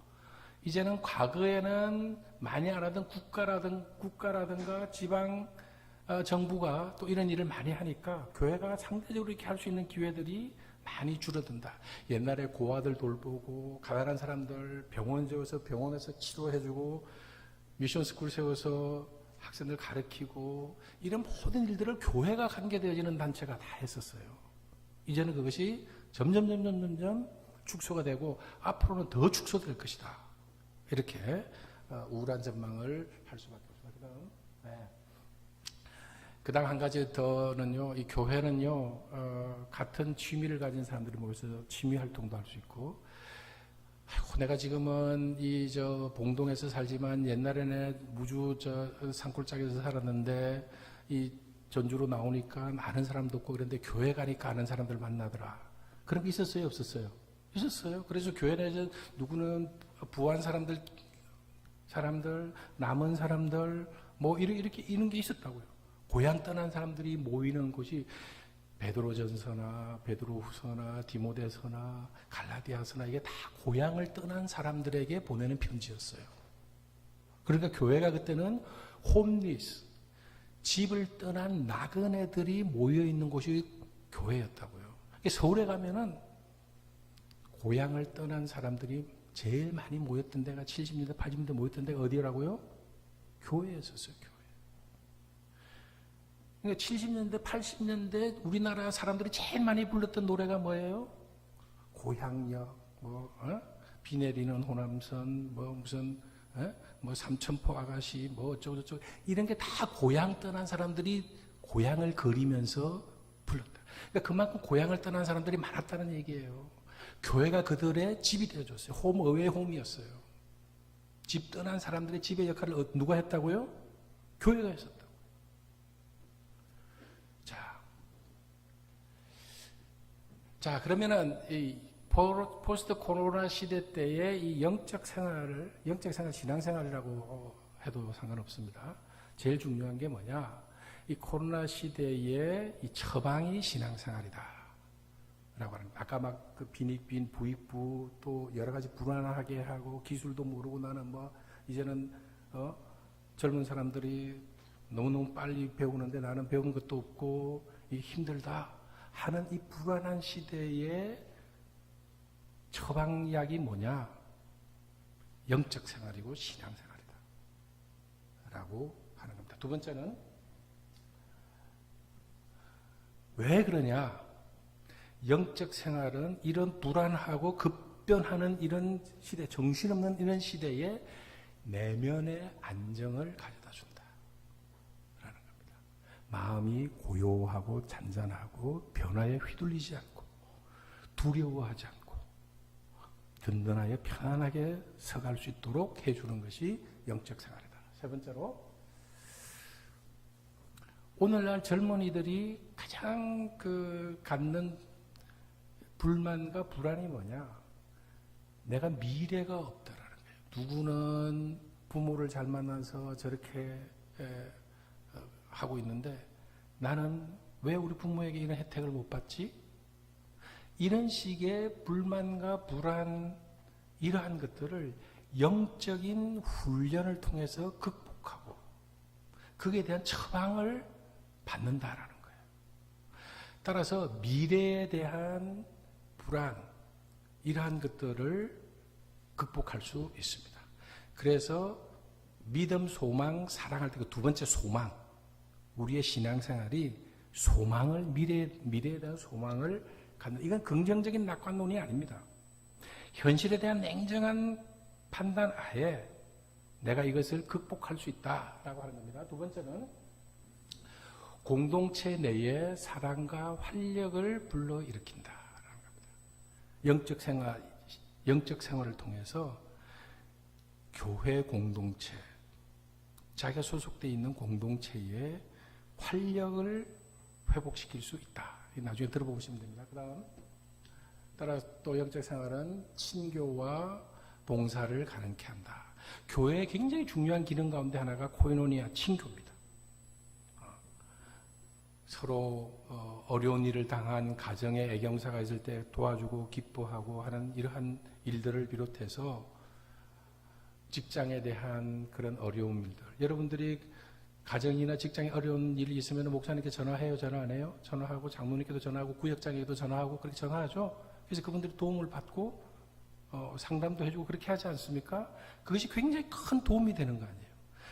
Speaker 1: 이제는 과거에는 많이 안 하던 국가라든가 지방 정부가 또 이런 일을 많이 하니까 교회가 상대적으로 이렇게 할 수 있는 기회들이 많이 줄어든다. 옛날에 고아들 돌보고, 가난한 사람들 병원 세워서 병원에서 치료해주고, 미션 스쿨 세워서 학생들 가르치고, 이런 모든 일들을 교회가 관계되어지는 단체가 다 했었어요. 이제는 그것이 점점 축소가 되고 앞으로는 더 축소될 것이다. 이렇게 우울한 전망을 할 수밖에 없습니다. 그다음 한 가지 더는요, 이 교회는요, 같은 취미를 가진 사람들이 모여서 취미 활동도 할 수 있고, 아이고, 내가 지금은 봉동에서 살지만 옛날에는 무주 산골짜기에서 살았는데, 이 전주로 나오니까 아는 사람도 없고 그런데 교회 가니까 아는 사람들 만나더라. 그런 게 있었어요, 없었어요? 있었어요. 그래서 교회 내에서 누구는 부한 사람들, 남은 사람들, 뭐 이렇게 이런 게 있었다고요. 고향 떠난 사람들이 모이는 곳이 베드로전서나 베드로후서나 디모데서나 갈라디아서나 이게 다 고향을 떠난 사람들에게 보내는 편지였어요. 그러니까 교회가 그때는 홈리스, 집을 떠난 나그네들이 모여 있는 곳이 교회였다고요. 서울에 가면은 고향을 떠난 사람들이 제일 많이 모였던 데가 70년대, 80년대 모였던 데가 어디라고요? 교회였었어요, 교회. 그러니까 70년대, 80년대 우리나라 사람들이 제일 많이 불렀던 노래가 뭐예요? 고향역, 비 내리는 호남선, 삼천포 아가씨, 어쩌고저쩌고, 이런 게 다 고향 떠난 사람들이 고향을 그리면서 불렀다. 그러니까 그만큼 고향을 떠난 사람들이 많았다는 얘기예요. 교회가 그들의 집이 되어줬어요. 의외의 홈이었어요. 집 떠난 사람들의 집의 역할을 누가 했다고요? 교회가 했었다. 자, 그러면은 이 포스트 코로나 시대 때의 이 영적 생활, 신앙생활이라고 해도 상관없습니다. 제일 중요한 게 뭐냐? 이 코로나 시대의 이 처방이 신앙생활이다. 라고 하는 거예요. 아까 막 그 빈익빈, 부익부, 또 여러 가지 불안하게 하고 기술도 모르고 나는 이제는, 젊은 사람들이 너무너무 빨리 배우는데 나는 배운 것도 없고, 힘들다. 하는 이 불안한 시대의 처방약이 뭐냐? 영적 생활이고 신앙생활이다. 라고 하는 겁니다. 두 번째는 왜 그러냐? 영적 생활은 이런 불안하고 급변하는 이런 시대, 정신없는 이런 시대에 내면의 안정을 가져다 준다. 라는 겁니다. 마음이 고요하고 잔잔하고 변화에 휘둘리지 않고 두려워하지 않고 든든하게 편안하게 서갈 수 있도록 해주는 것이 영적 생활이다. 세 번째로, 오늘날 젊은이들이 가장 갖는 불만과 불안이 뭐냐? 내가 미래가 없다라는 거예요. 누구는 부모를 잘 만나서 저렇게 하고 있는데 나는 왜 우리 부모에게 이런 혜택을 못 받지? 이런 식의 불만과 불안, 이러한 것들을 영적인 훈련을 통해서 극복하고 그에 대한 처방을 받는다라는 거예요. 따라서 미래에 대한 불안, 이러한 것들을 극복할 수 있습니다. 그래서 믿음, 소망, 사랑할 때 그 두 번째 소망, 우리의 신앙생활이 소망을, 미래에 대한 소망을 갖는, 이건 긍정적인 낙관론이 아닙니다. 현실에 대한 냉정한 판단 하에 내가 이것을 극복할 수 있다라고 하는 겁니다. 두 번째는 공동체 내에 사랑과 활력을 불러일으킨다라는 겁니다. 영적 생활을 통해서 교회 공동체, 자기가 소속되어 있는 공동체에 활력을 회복시킬 수 있다. 나중에 들어보시면 됩니다. 따라 또 영적 생활은 친교와 봉사를 가능케 한다. 교회의 굉장히 중요한 기능 가운데 하나가 코이노니아, 친교입니다. 서로 어려운 일을 당한 가정에 애경사가 있을 때 도와주고 기뻐하고 하는 이러한 일들을 비롯해서 직장에 대한 그런 어려운 일들, 여러분들이 가정이나 직장에 어려운 일이 있으면 목사님께 전화해요? 전화 안 해요? 전화하고 장로님께도 전화하고 구역장에도 전화하고 그렇게 전화하죠. 그래서 그분들이 도움을 받고 상담도 해주고 그렇게 하지 않습니까? 그것이 굉장히 큰 도움이 되는 거 아니에요.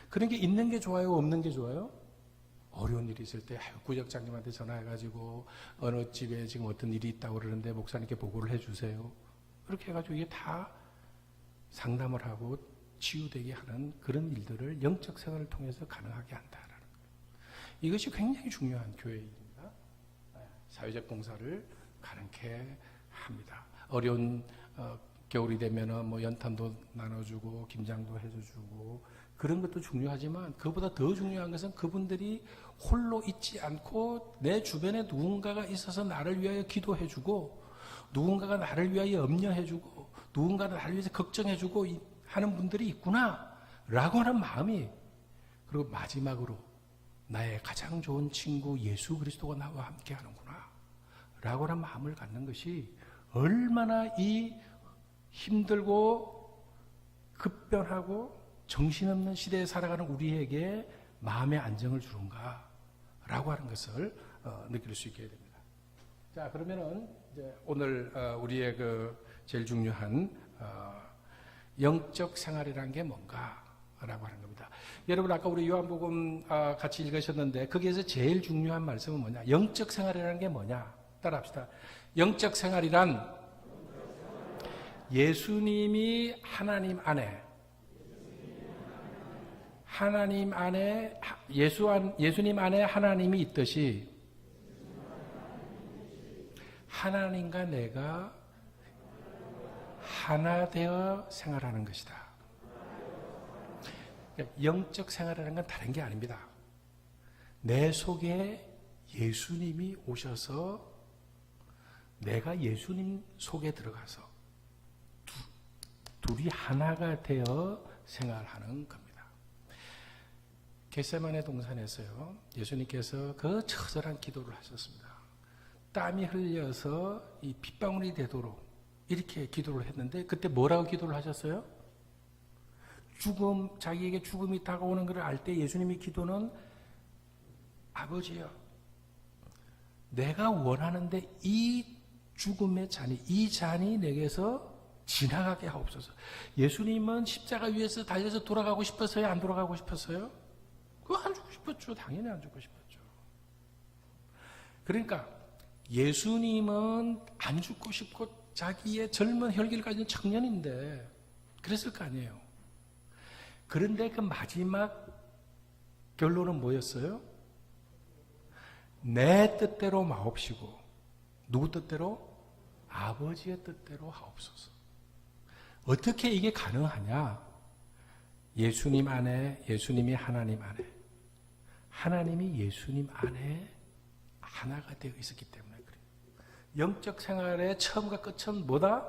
Speaker 1: 그런 게 있는 게 좋아요? 없는 게 좋아요? 어려운 일이 있을 때 구역장님한테 전화해가지고 어느 집에 지금 어떤 일이 있다고 그러는데 목사님께 보고를 해주세요. 그렇게 해가지고 이게 다 상담을 하고 치유되게 하는 그런 일들을 영적 생활을 통해서 가능하게 한다라는 거예요. 이것이 굉장히 중요한 교회입니다. 사회적 봉사를 가능케 합니다. 어려운 겨울이 되면은 뭐 연탄도 나눠주고 김장도 해주고 그런 것도 중요하지만 그보다 더 중요한 것은 그분들이 홀로 있지 않고 내 주변에 누군가가 있어서 나를 위하여 기도해주고 누군가가 나를 위하여 염려해주고 누군가가 나를 위해서 걱정해주고 하는 분들이 있구나 라고 하는 마음이, 그리고 마지막으로 나의 가장 좋은 친구 예수 그리스도가 나와 함께 하는구나 라고 하는 마음을 갖는 것이 얼마나 이 힘들고 급변하고 정신없는 시대에 살아가는 우리에게 마음의 안정을 주는가 라고 하는 것을 느낄 수 있게 됩니다. 자, 그러면은 이제 오늘 우리의 그 제일 중요한 영적 생활이라는 게 뭔가 라고 하는 겁니다. 여러분 아까 우리 요한복음 같이 읽으셨는데 거기에서 제일 중요한 말씀은 뭐냐? 영적 생활이라는 게 뭐냐? 따라합시다. 영적 생활이란 예수님이 예수님 안에 하나님이 있듯이 하나님과 내가 하나 되어 생활하는 것이다. 영적 생활이라는 건 다른 게 아닙니다. 내 속에 예수님이 오셔서 내가 예수님 속에 들어가서 둘이 하나가 되어 생활하는 겁니다. 겟세마네 동산에서요, 예수님께서 그 처절한 기도를 하셨습니다. 땀이 흘려서 이 핏방울이 되도록 이렇게 기도를 했는데 그때 뭐라고 기도를 하셨어요? 자기에게 죽음이 다가오는 것을 알 때 예수님의 기도는 아버지여, 내가 원하는데 이 죽음의 잔이, 이 잔이 내게서 지나가게 하옵소서. 예수님은 십자가 위에서 달려서 돌아가고 싶었어요? 안 돌아가고 싶었어요? 그거 안 죽고 싶었죠. 당연히 안 죽고 싶었죠. 그러니까 예수님은 안 죽고 싶고 자기의 젊은 혈기를 가진 청년인데 그랬을 거 아니에요. 그런데 그 마지막 결론은 뭐였어요? 내 뜻대로 마옵시고 누구 뜻대로? 아버지의 뜻대로 하옵소서. 어떻게 이게 가능하냐? 예수님 안에, 예수님이 하나님 안에, 하나님이 예수님 안에 하나가 되어 있었기 때문에 그래요. 영적 생활의 처음과 끝은 뭐다?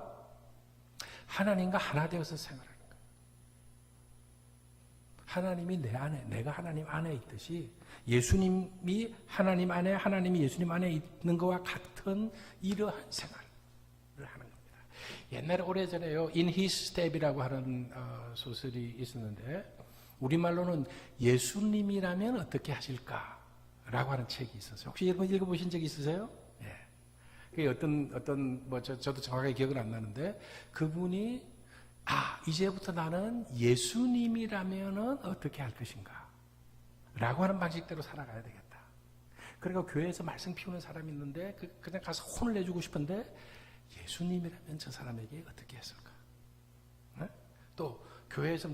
Speaker 1: 하나님과 하나 되어서 생활하는 거예요. 하나님이 내 안에, 내가 하나님 안에 있듯이 예수님이 하나님 안에, 하나님이 예수님 안에 있는 것과 같은 이러한 생활을 하는 겁니다. 옛날에 오래전에요, In His Step이라고 하는 소설이 있었는데 우리말로는 예수님이라면 어떻게 하실까? 라고 하는 책이 있었어요. 혹시 여러분 읽어보신 적 있으세요? 예. 그게 저도 정확하게 기억은 안 나는데 그분이 이제부터 나는 예수님이라면 어떻게 할 것인가? 라고 하는 방식대로 살아가야 되겠다. 그러니까 교회에서 말씀 피우는 사람이 있는데 그냥 가서 혼을 내주고 싶은데 예수님이라면 저 사람에게 어떻게 했을까? 네? 또 교회에서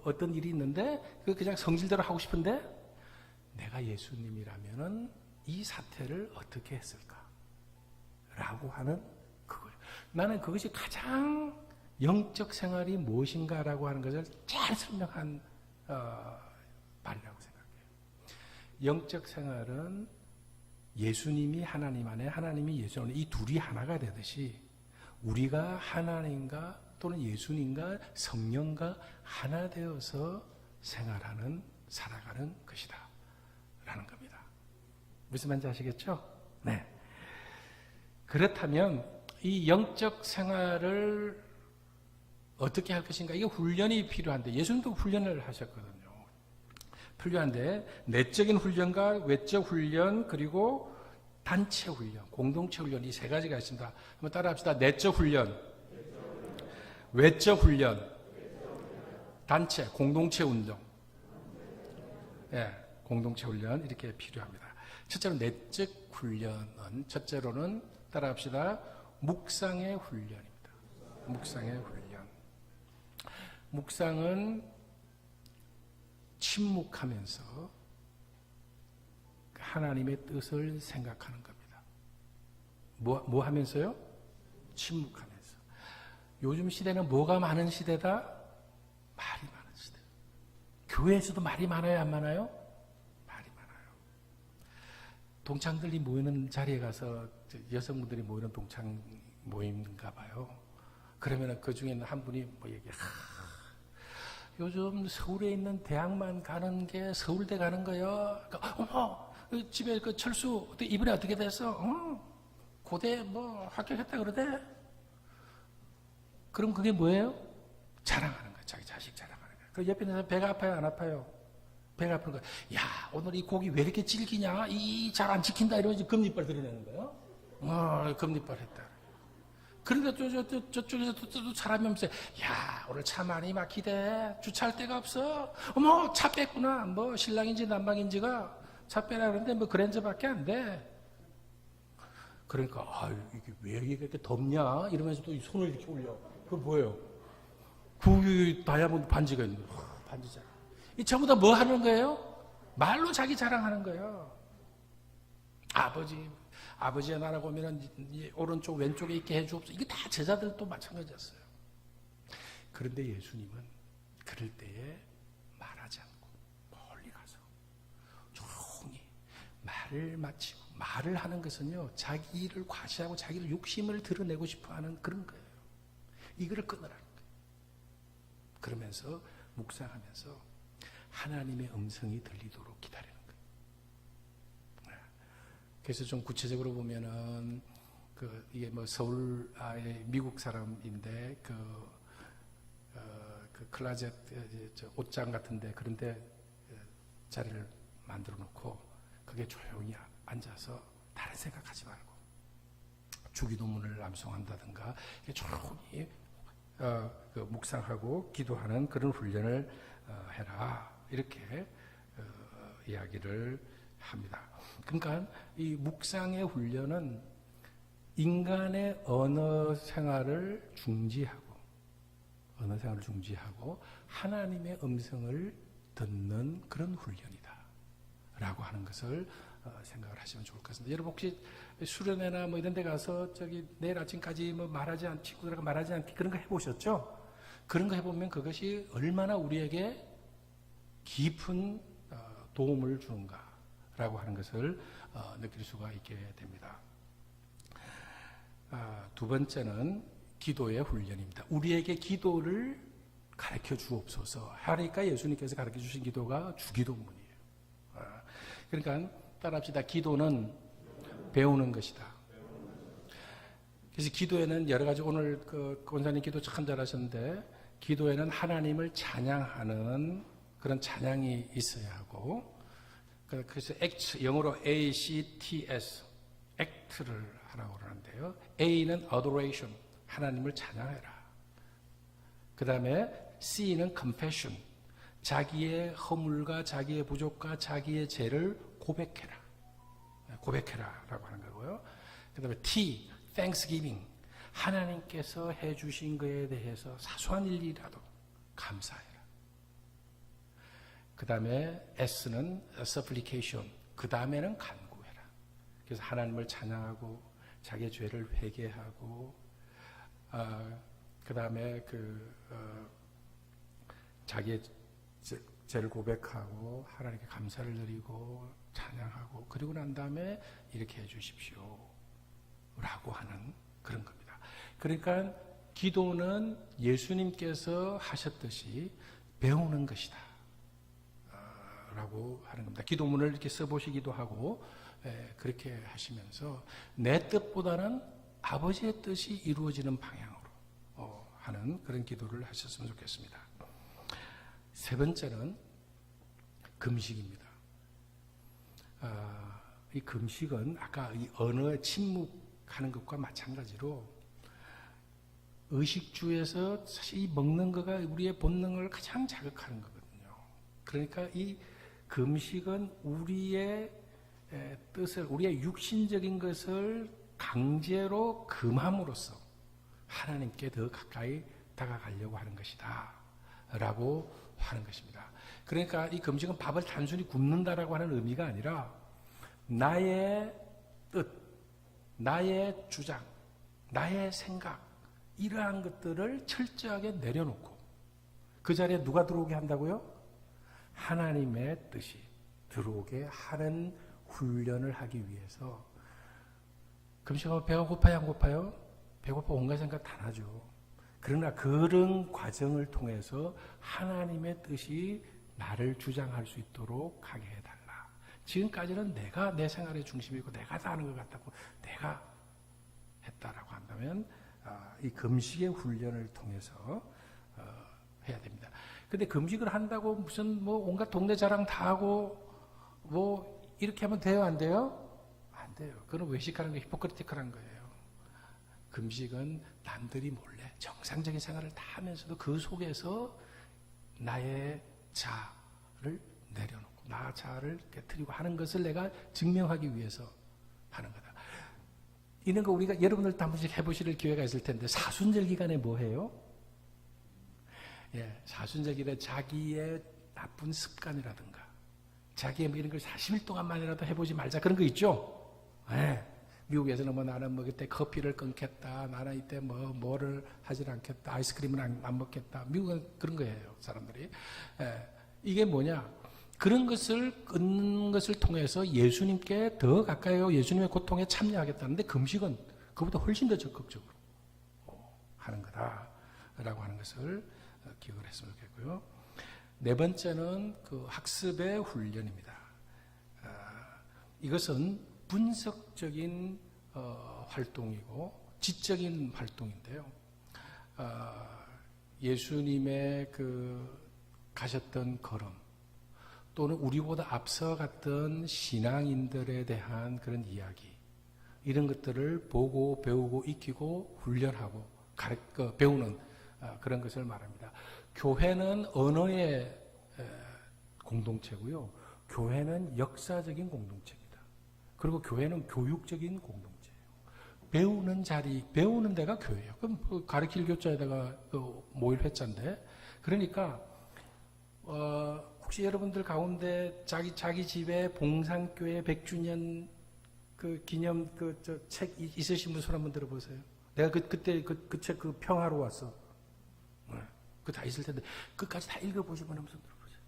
Speaker 1: 어떤 일이 있는데 그냥 성질대로 하고 싶은데 내가 예수님이라면은 이 사태를 어떻게 했을까? 라고 하는 그걸. 나는 그것이 가장 영적 생활이 무엇인가라고 하는 것을 잘 설명한 말이라고 생각해요. 영적 생활은 예수님이 하나님 안에, 하나님이 예수님 안에 이 둘이 하나가 되듯이 우리가 하나님과 또는 예수님과 성령과 하나 되어서 생활하는, 살아가는 것이다 라는 겁니다. 무슨 말인지 아시겠죠? 네. 그렇다면 이 영적 생활을 어떻게 할 것인가? 이게 훈련이 필요한데 예수님도 훈련을 하셨거든요. 필요한데 내적인 훈련과 외적 훈련 그리고 단체 훈련, 공동체 훈련 이 세 가지가 있습니다. 한번 따라합시다. 내적 훈련, 외적 훈련, 단체, 공동체 운동. 예, 공동체 훈련 이렇게 필요합니다. 첫째로 내적 훈련은 첫째로는 따라합시다. 묵상의 훈련입니다. 묵상의 훈련. 묵상은 침묵하면서 하나님의 뜻을 생각하는 겁니다. 뭐 하면서요? 침묵하면서. 요즘 시대는 뭐가 많은 시대다? 말이 많은 시대. 교회에서도 말이 많아요, 안 많아요? 말이 많아요. 동창들이 모이는 자리에 가서 여성분들이 모이는 동창 모임인가 봐요. 그러면 그 중에는 한 분이 뭐 얘기해. 요즘 서울에 있는 대학만 가는 게 서울대 가는 거요. 그러니까, 어머, 집에 그 철수 이번에 어떻게 됐어? 고대 뭐 합격했다 그러대. 그럼 그게 뭐예요? 자랑하는 거예요. 자기 자식 자랑하는 거예요. 그 옆에 있는 사람 배가 아파요, 안 아파요? 배가 아픈 거예요. 야, 오늘 이 고기 왜 이렇게 질기냐? 잘 안 지킨다 이러면서 금리빨 드러내는 거예요. 금리빨 했다. 그러니까 저쪽에서 또 사람이 오면서, 야, 오늘 차 많이 막히대. 주차할 데가 없어. 어머, 차 뺐구나. 뭐, 신랑인지 남방인지가 차 빼라 그러는데, 뭐, 그랜저밖에 안 돼. 그러니까, 이게 왜 이렇게 덥냐? 이러면서 또 손을 이렇게 올려. 그거 뭐예요? 그 다이아몬드 반지가 있는 거예요. 반지잖아. 이 전부 다 뭐 하는 거예요? 말로 자기 자랑하는 거예요. 아버지의 나라 오면은 오른쪽 왼쪽에 있게 해주옵소서. 이게 다 제자들도 마찬가지였어요. 그런데 예수님은 그럴 때에 말하지 않고 멀리 가서 조용히 말을 마치고, 말을 하는 것은요, 자기를 과시하고 자기를 욕심을 드러내고 싶어하는 그런 거예요. 이거를 끊으라는 거예요. 그러면서 묵상하면서 하나님의 음성이 들리도록 기다리는 거예요. 그래서 좀 구체적으로 보면은 이게 뭐 서울 미국 사람인데 그 클라젯 옷장 같은데 그런데 자리를 만들어 놓고 그게 조용히 앉아서 다른 생각하지 말고 주기도문을 암송한다든가 조용히 묵상하고 기도하는 그런 훈련을 해라, 이렇게 이야기를 합니다. 그러니까 이 묵상의 훈련은 인간의 언어 생활을 중지하고 하나님의 음성을 듣는 그런 훈련이다 라고 하는 것을 생각을 하시면 좋을 것 같습니다. 여러분 혹시 수련회나 뭐 이런 데 가서 내일 아침까지 뭐 친구들하고 말하지 않기 그런 거 해보셨죠? 그런 거 해보면 그것이 얼마나 우리에게 깊은 도움을 주는가 라고 하는 것을 느낄 수가 있게 됩니다. 두 번째는 기도의 훈련입니다. 우리에게 기도를 가르쳐 주옵소서 하니까 예수님께서 가르쳐 주신 기도가 주기도문이에요. 그러니까 따라합시다. 기도는 배우는 것이다. 그래서 기도에는 여러 가지, 오늘 그 권사님 기도 참 잘하셨는데, 기도에는 하나님을 찬양하는 그런 찬양이 있어야 하고, 그래서 ACT, 영어로 ACTS, act를 하라고 그러는데요. A는 adoration, 하나님을 찬양해라. 그 다음에 C는 confession, 자기의 허물과 자기의 부족과 자기의 죄를 고백해라 라고 하는 거고요. 그 다음에 T, thanksgiving, 하나님께서 해주신 것에 대해서 사소한 일이라도 감사해라. 그 다음에 S는 supplication, 그 다음에는 간구해라. 그래서 하나님을 찬양하고 자기의 죄를 회개하고, 그 다음에 자기의 죄를 고백하고 하나님께 감사를 드리고 찬양하고, 그리고 난 다음에 이렇게 해주십시오 라고 하는 그런 겁니다. 그러니까 기도는 예수님께서 하셨듯이 배우는 것이다 라고 하는 겁니다. 기도문을 이렇게 써보시기도 하고, 그렇게 하시면서 내 뜻보다는 아버지의 뜻이 이루어지는 방향으로 하는 그런 기도를 하셨으면 좋겠습니다. 세 번째는 금식입니다. 이 금식은 아까 이 언어에 침묵하는 것과 마찬가지로 의식주에서 사실 이 먹는 거가 우리의 본능을 가장 자극하는 거거든요. 그러니까 이 금식은 우리의 뜻을, 우리의 육신적인 것을 강제로 금함으로써 하나님께 더 가까이 다가가려고 하는 것이다 라고 하는 것입니다. 그러니까 이 금식은 밥을 단순히 굶는다라고 하는 의미가 아니라 나의 뜻, 나의 주장, 나의 생각, 이러한 것들을 철저하게 내려놓고 그 자리에 누가 들어오게 한다고요? 하나님의 뜻이 들어오게 하는 훈련을 하기 위해서. 금식하면 배가 고파요, 안 고파요? 배고파 온갖 생각 다 나죠. 그러나 그런 과정을 통해서 하나님의 뜻이 나를 주장할 수 있도록 하게 해달라. 지금까지는 내가 내 생활의 중심이고 내가 다 하는 것 같다고 내가 했다라고 한다면 이 금식의 훈련을 통해서 해야 됩니다. 근데 금식을 한다고 무슨 뭐 온갖 동네 자랑 다 하고 뭐 이렇게 하면 돼요, 안 돼요? 안 돼요. 그건 외식하는 게 히포크리티컬한 거예요. 금식은 남들이 몰래 정상적인 생활을 다 하면서도 그 속에서 나의 자를 내려놓고 나 자를 깨트리고 하는 것을 내가 증명하기 위해서 하는 거다. 이런 거 우리가 여러분들도 한 번씩 해보실 기회가 있을 텐데, 사순절 기간에 뭐 해요? 예, 사순절 기간에 자기의 나쁜 습관이라든가 자기의 뭐 이런 걸 40일 동안만이라도 해보지 말자, 그런 거 있죠? 예. 미국에서는 뭐 나는 뭐 그때 커피를 끊겠다, 나는 이때 뭐를 하질 않겠다, 아이스크림은 안 먹겠다. 미국은 그런 거예요, 사람들이. 예. 이게 뭐냐? 그런 것을 끊는 것을 통해서 예수님께 더 가까이 하고 예수님의 고통에 참여하겠다는데, 금식은 그보다 훨씬 더 적극적으로 하는 거다라고 하는 것을 기억을 했으면 좋겠고요. 네 번째는 그 학습의 훈련입니다. 이것은 분석적인 활동이고 지적인 활동인데요. 예수님의 그 가셨던 걸음, 또는 우리보다 앞서 갔던 신앙인들에 대한 그런 이야기, 이런 것들을 보고 배우고 익히고 훈련하고 배우는 그런 것을 말합니다. 교회는 언어의 공동체고요. 교회는 역사적인 공동체입니다. 그리고 교회는 교육적인 공동체예요. 배우는 자리, 배우는 데가 교회예요. 그럼 가르칠 교자에다가 모일회자인데, 그러니까 혹시 여러분들 가운데 자기 집에 봉산교회 100주년 그 기념 책 있으신 분 손 한번 들어보세요. 내가 그때 그 책 평하러 왔어. 그거 다 있을 텐데 끝까지 다 읽어보시고 한번 손 들어보세요.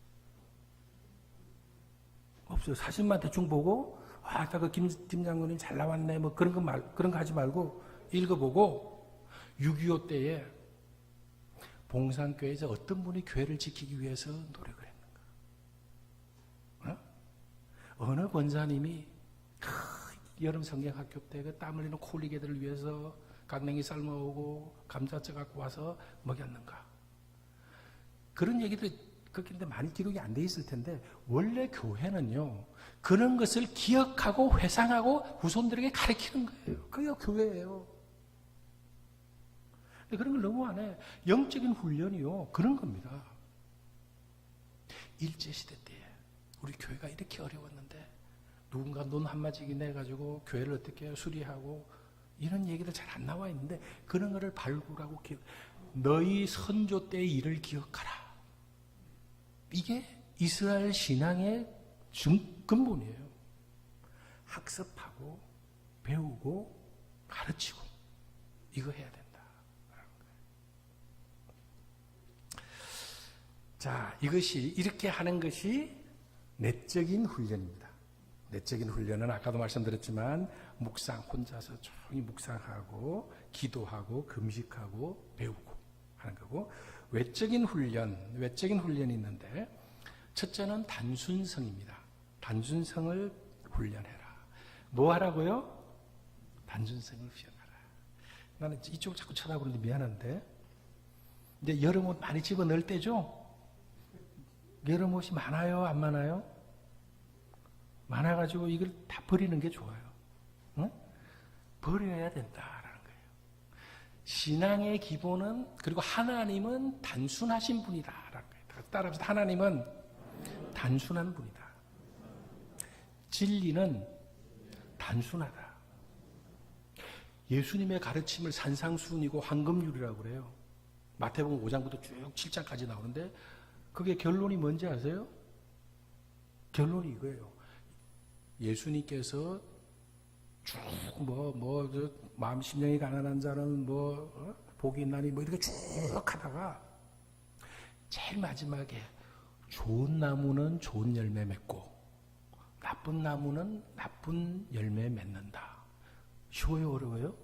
Speaker 1: 없어요. 사진만 대충 보고 아까 그 김 장군님 잘 나왔네 뭐 그런 거 하지 말고 읽어보고 6.25 때에 봉산교회에서 어떤 분이 교회를 지키기 위해서 노력을 했는가? 어느 권사님이 여름 성경학교 때 그 땀 흘리는 콜리게들을 위해서 강냉이 삶아오고 감자채 갖고 와서 먹였는가? 그런 얘기들이 그렇게 많이 기록이 안 돼 있을 텐데, 원래 교회는요 그런 것을 기억하고 회상하고 후손들에게 가르치는 거예요. 그게 교회예요. 근데 그런 걸 너무 안 해. 영적인 훈련이요 그런 겁니다. 일제시대 때에 우리 교회가 이렇게 어려웠는데 누군가 논 한마디기 내가지고 교회를 어떻게 수리하고 이런 얘기들 잘 안 나와 있는데, 그런 거를 발굴하고 너희 선조 때의 일을 기억하라. 이게 이스라엘 신앙의 근본이에요. 학습하고 배우고 가르치고 이거 해야 된다. 자, 이것이 이렇게 하는 것이 내적인 훈련입니다. 내적인 훈련은 아까도 말씀드렸지만 묵상, 혼자서 조용히 묵상하고 기도하고 금식하고 배우고 하는 거고, 외적인 훈련이 있는데, 첫째는 단순성입니다. 단순성을 훈련해라. 뭐 하라고요? 단순성을 훈련하라. 나는 이쪽 자꾸 쳐다보는데 미안한데, 이제 여름옷 많이 집어 넣을 때죠? 여름옷이 많아요? 안 많아요? 많아가지고 이걸 다 버리는 게 좋아요. 응? 버려야 된다라는 거예요. 신앙의 기본은, 그리고 하나님은 단순하신 분이다라는 거예요. 따라서 하나님은 단순한 분이다. 진리는 단순하다. 예수님의 가르침을 산상수훈이고 황금률이라고 그래요. 마태복음 5장부터 쭉 7장까지 나오는데, 그게 결론이 뭔지 아세요? 결론이 이거예요. 예수님께서 쭉 마음 심령이 가난한 자는 복이 있나니 이렇게 쭉 하다가 제일 마지막에 좋은 나무는 좋은 열매 맺고 나쁜 나무는 나쁜 열매 맺는다. 쉬워요, 어려워요?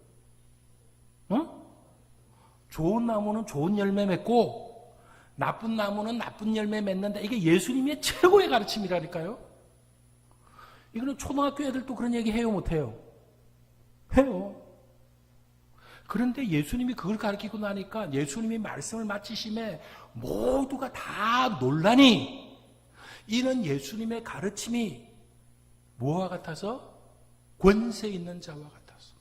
Speaker 1: 좋은 나무는 좋은 열매 맺고 나쁜 나무는 나쁜 열매 맺는다. 이게 예수님의 최고의 가르침이라니까요. 이거는 초등학교 애들도 그런 얘기 해요, 못해요? 해요. 그런데 예수님이 그걸 가르치고 나니까 예수님이 말씀을 마치심에 모두가 다 놀라니 이는 예수님의 가르침이 뭐와 같아서? 권세 있는 자와 같아서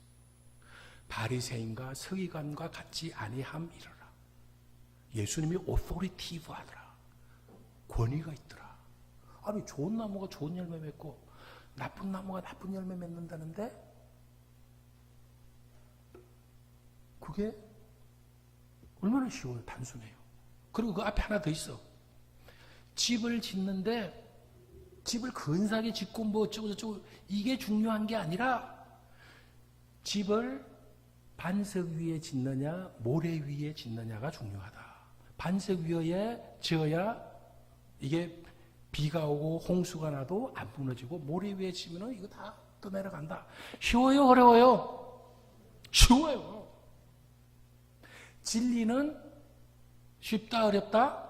Speaker 1: 바리새인과 서기관과 같지 아니함이라. 예수님이 오토리티브하더라. 권위가 있더라. 아니 좋은 나무가 좋은 열매 맺고 나쁜 나무가 나쁜 열매 맺는다는데 그게 얼마나 쉬워요. 단순해요. 그리고 그 앞에 하나 더 있어. 집을 짓는데 집을 근사하게 짓고 어쩌고 저쩌고 이게 중요한 게 아니라 집을 반석 위에 짓느냐 모래 위에 짓느냐가 중요하다. 반석 위에 지어야 이게 비가 오고 홍수가 나도 안 무너지고 모래 위에 지면은 이거 다 떠내려간다. 쉬워요, 어려워요? 쉬워요. 진리는 쉽다, 어렵다?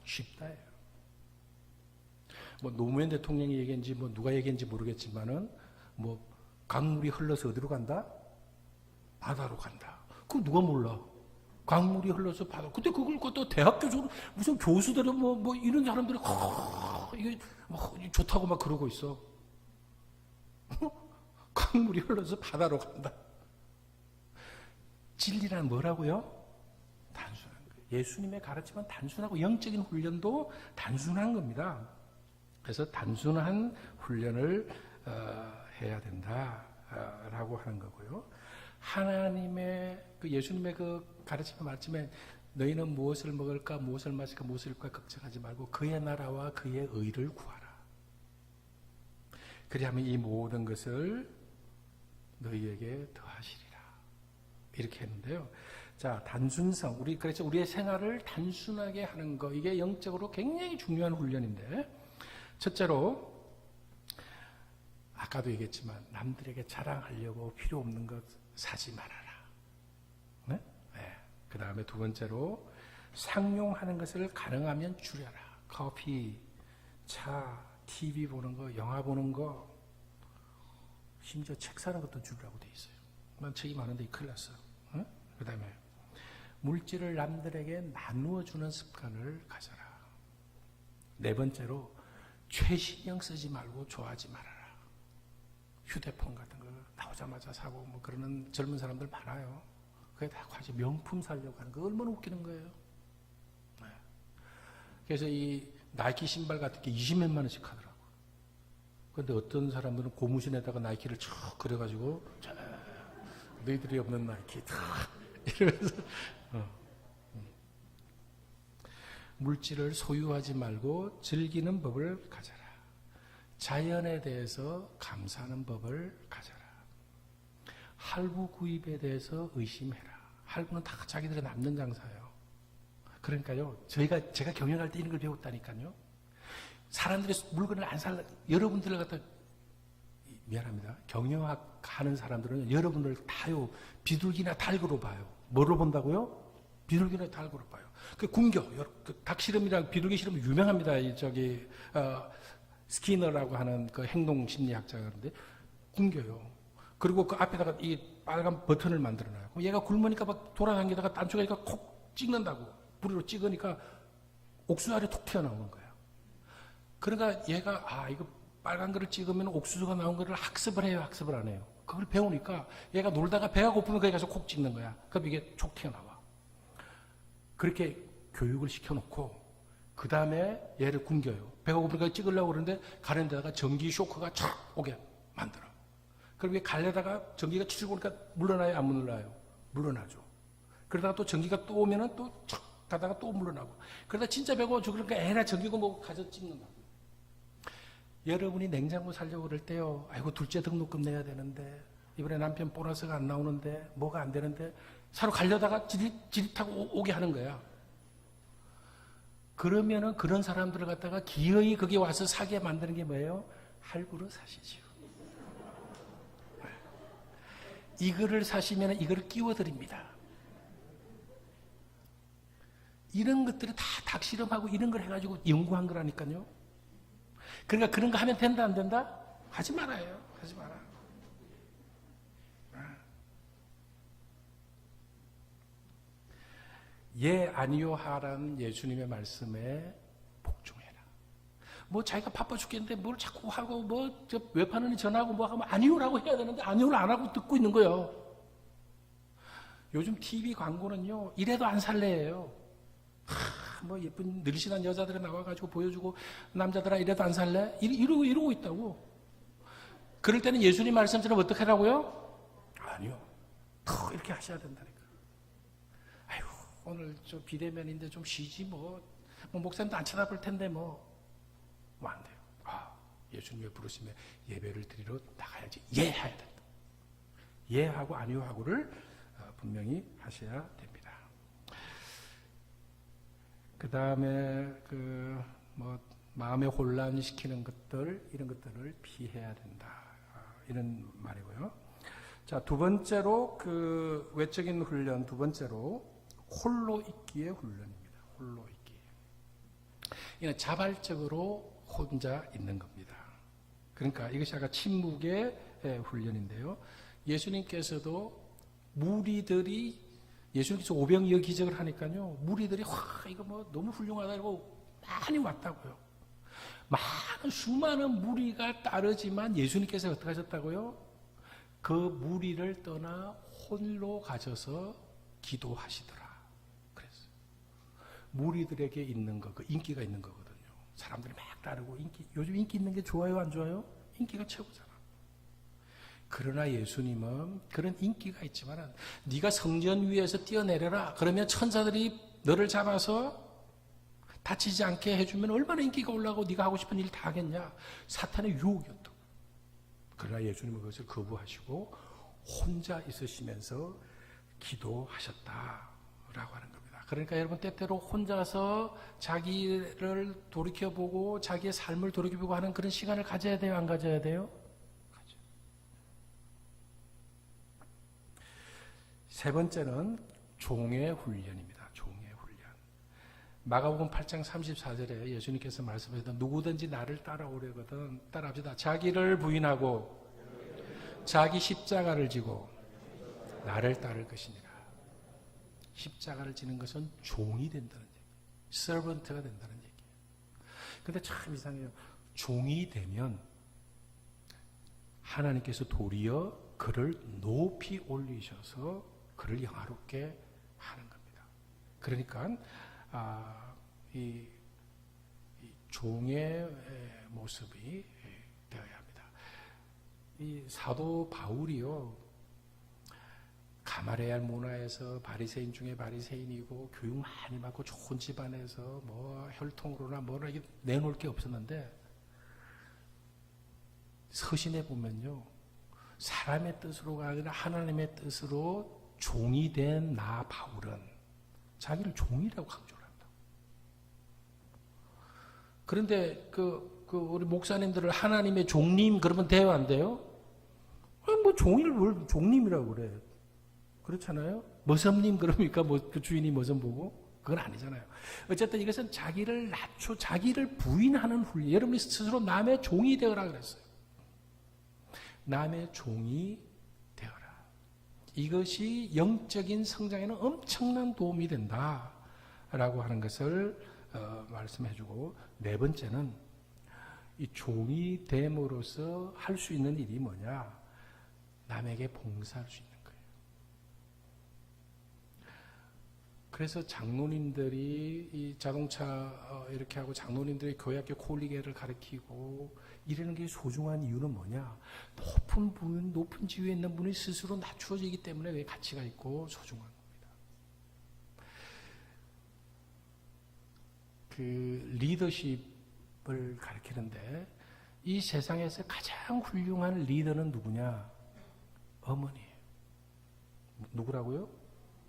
Speaker 1: 쉽다예요. 노무현 대통령이 얘기했는지 누가 얘기했는지 모르겠지만은 강물이 흘러서 어디로 간다? 바다로 간다. 그거 누가 몰라? 강물이 흘러서 바다. 근데 그걸 또 대학교 무슨 교수들은 이런 사람들이 이게 좋다고 막 그러고 있어. 강물이 흘러서 바다로 간다. 진리란 뭐라고요? 단순한 거예요. 예수님의 가르침은 단순하고 영적인 훈련도 단순한 겁니다. 그래서 단순한 훈련을 해야 된다라고 하는 거고요. 하나님의 예수님의 그 가르침의 말씀에 너희는 무엇을 먹을까 무엇을 마실까 무엇을 입을까 걱정하지 말고 그의 나라와 그의 의를 구하라. 그리하면 이 모든 것을 너희에게 더하시리라. 이렇게 했는데요. 자, 단순성. 그래서 우리의 생활을 단순하게 하는 거. 이게 영적으로 굉장히 중요한 훈련인데, 첫째로, 아까도 얘기했지만, 남들에게 자랑하려고 필요 없는 것 사지 말아라. 네? 네. 그 다음에 두 번째로, 상용하는 것을 가능하면 줄여라. 커피, 차, TV 보는 거, 영화 보는 거, 심지어 책 사는 것도 줄이라고 돼 있어요. 난 책이 많은데 큰일 났어. 응? 그 다음에 물질을 남들에게 나누어 주는 습관을 가져라. 네 번째로 최신형 쓰지 말고 좋아하지 말아라. 휴대폰 같은 거 나오자마자 사고 그러는 젊은 사람들 많아요. 그게 다 과지 명품 사려고 하는 거 얼마나 웃기는 거예요. 네. 그래서 이 나이키 신발 같은 게 20몇만 원씩 하더라고. 그런데 어떤 사람들은 고무신에다가 나이키를 쭉 그려가지고 너희들이 없는 나이키 이러면서 물질을 소유하지 말고 즐기는 법을 가져라. 자연에 대해서 감사하는 법을 가져라. 할부 구입에 대해서 의심해라. 할부는 다 자기들의 남는 장사예요. 그러니까요, 제가 경영할 때 이런 걸 배웠다니까요. 사람들이 물건을 안 살라, 여러분들을 갖다, 미안합니다. 경영학 하는 사람들은 여러분을 다요, 비둘기나 닭으로 봐요. 뭐로 본다고요? 비둘기나 닭으로 봐요. 그 궁겨, 닭 실험이랑 비둘기 실험이 유명합니다. 스키너라고 하는 그 행동 심리학자가 그런데, 궁겨요. 그리고 그 앞에다가 이 빨간 버튼을 만들어 놔요. 얘가 굶으니까 막 돌아다니다가 딴쪽에니까 콕 찍는다고. 부리로 찍으니까 옥수수알이 톡 튀어나오는 거예요. 그러니까 얘가, 이거 빨간 거를 찍으면 옥수수가 나온 거를 학습을 해요, 학습을 안 해요? 그걸 배우니까 얘가 놀다가 배가 고프면 거기 가서 콕 찍는 거야. 그럼 이게 촉 튀어나와. 그렇게 교육을 시켜놓고, 그 다음에 얘를 굶겨요. 배가 고프니까 찍으려고 그러는데, 가는 데다가 전기 쇼크가 촥 오게 만들어. 그럼 이게 갈래다가 전기가 치고 오니까 물러나요, 안 물러나요? 물러나죠. 그러다가 또 전기가 또 오면은 또 촥 가다가 또 물러나고. 그러다 진짜 배고파 죽으니까 애나 전기고 뭐 가서 찍는다. 여러분이 냉장고 살려고 그럴 때요. 아이고 둘째 등록금 내야 되는데 이번에 남편 보너스가 안 나오는데 뭐가 안 되는데 사러 가려다가 지릿하고 오게 하는 거야. 그러면은 그런 사람들을 갖다가 기어이 거기 와서 사게 만드는 게 뭐예요? 할부로 사시죠. 이거를 사시면 이거를 끼워드립니다. 이런 것들을 다 닭실험하고 이런 걸 해가지고 연구한 거라니까요. 그러니까 그런 거 하면 된다 안 된다? 하지 말아요. 하지 마라. 예 아니요 하라는 예수님의 말씀에 복종해라. 뭐 자기가 바빠 죽겠는데 뭘 자꾸 하고 뭐 저 외판원이 전화하고 뭐 하면 아니요라고 해야 되는데 아니요를 안 하고 듣고 있는 거예요. 요즘 TV 광고는요 이래도 안 살래예요. 뭐 예쁜 늘씬한 여자들이 나와가지고 보여주고 남자들아 이래도 안 살래? 이러고 있다고. 그럴 때는 예수님 말씀처럼 어떻게 하라고요? 아니요. 더 이렇게 하셔야 된다니까. 아유 오늘 저 비대면인데 좀 쉬지 뭐 목사님도 안 쳐다볼 텐데 뭐 안 돼요. 예수님의 부르심에 예배를 드리러 나가야지. 예 해야 된다. 예 하고 아니요 하고를 분명히 하셔야 됩니다. 그 다음에 마음에 혼란시키는 것들 이런 것들을 피해야 된다. 이런 말이고요. 자, 두 번째로 그 외적인 훈련, 두 번째로 홀로 있기의 훈련입니다. 홀로 있기. 이는 자발적으로 혼자 있는 겁니다. 그러니까 이것이 아까 침묵의 훈련인데요. 예수님께서도 무리들이 예수님께서 오병이어 기적을 하니까요. 무리들이 이거 뭐 너무 훌륭하다 이러고 많이 왔다고요. 많은 수많은 무리가 따르지만 예수님께서 어떻게 하셨다고요? 그 무리를 떠나 홀로 가셔서 기도하시더라. 그랬어요. 무리들에게 있는 거, 그 인기가 있는 거거든요. 사람들이 막 따르고 요즘 인기 있는 게 좋아요, 안 좋아요? 인기가 최고잖아. 그러나 예수님은 그런 인기가 있지만 네가 성전 위에서 뛰어내려라. 그러면 천사들이 너를 잡아서 다치지 않게 해주면 얼마나 인기가 올라가고 네가 하고 싶은 일 다 하겠냐. 사탄의 유혹이었다. 그러나 예수님은 그것을 거부하시고 혼자 있으시면서 기도하셨다라고 하는 겁니다. 그러니까 여러분 때때로 혼자서 자기를 돌이켜보고 자기의 삶을 돌이켜보고 하는 그런 시간을 가져야 돼요? 안 가져야 돼요? 세 번째는 종의 훈련입니다. 종의 훈련. 마가복음 8장 34절에 예수님께서 말씀하셨던 누구든지 나를 따라오려거든 따라합시다. 자기를 부인하고 자기 십자가를 지고 나를 따를 것이니라. 십자가를 지는 것은 종이 된다는 얘기. 서번트가 된다는 얘기예요. 근데 참 이상해요. 종이 되면 하나님께서 도리어 그를 높이 올리셔서 그를 영화롭게 하는 겁니다. 그러니까 이 종의 모습이 되어야 합니다. 이 사도 바울이요, 가마레알 문화에서 바리새인 중에 바리새인이고 교육 많이 받고 좋은 집안에서 뭐 혈통으로나 뭐나 이게 내놓을 게 없었는데 서신에 보면요, 사람의 뜻으로가 아니라 하나님의 뜻으로 종이 된 나 바울은 자기를 종이라고 강조를 한다. 그런데 우리 목사님들을 하나님의 종님 그러면 돼요, 안 돼요? 뭐 종이를 뭘 종님이라고 그래? 그렇잖아요. 머섬님 그럽니까? 뭐 그 주인이 머섬 보고? 그건 아니잖아요. 어쨌든 이것은 자기를 낮춰 자기를 부인하는 훈련. 여러분이 스스로 남의 종이 되어라 그랬어요. 남의 종이 되어라. 이것이 영적인 성장에는 엄청난 도움이 된다라고 하는 것을 말씀해주고, 네 번째는 이 종이 됨으로써 할 수 있는 일이 뭐냐? 남에게 봉사할 수 있는 거예요. 그래서 장로님들이 이 자동차 이렇게 하고 장로님들이 교회학교 콜리게를 가르치고 이러는 게 소중한 이유는 뭐냐? 높은 분, 높은 지위에 있는 분이 스스로 낮추어지기 때문에 그게 가치가 있고 소중한 겁니다. 그 리더십을 가르치는데 이 세상에서 가장 훌륭한 리더는 누구냐? 어머니예요. 누구라고요?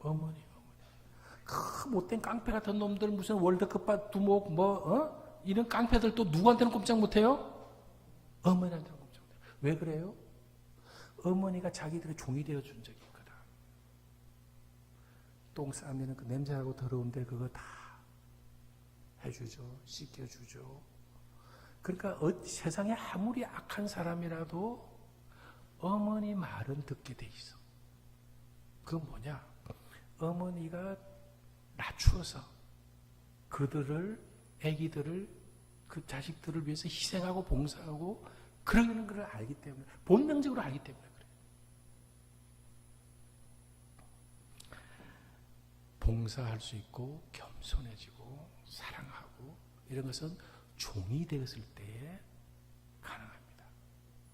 Speaker 1: 어머니. 그 못된 깡패 같은 놈들, 무슨 월드컵 두목 이런 깡패들 또 누구한테는 꼼짝 못해요? 어머니한테는 꼼짝 못해요. 왜 그래요? 어머니가 자기들의 종이 되어준 적이 있거든. 똥 싸면 그 냄새하고 더러운데 그거 다 해주죠. 씻겨주죠. 그러니까 세상에 아무리 악한 사람이라도 어머니 말은 듣게 돼 있어. 그건 뭐냐? 어머니가 낮추어서 그들을, 아기들을, 그 자식들을 위해서 희생하고 봉사하고 그러는 걸 알기 때문에, 본능적으로 알기 때문에 그래요. 봉사할 수 있고 겸손해지고 사랑하고 이런 것은 종이 되었을 때에 가능합니다.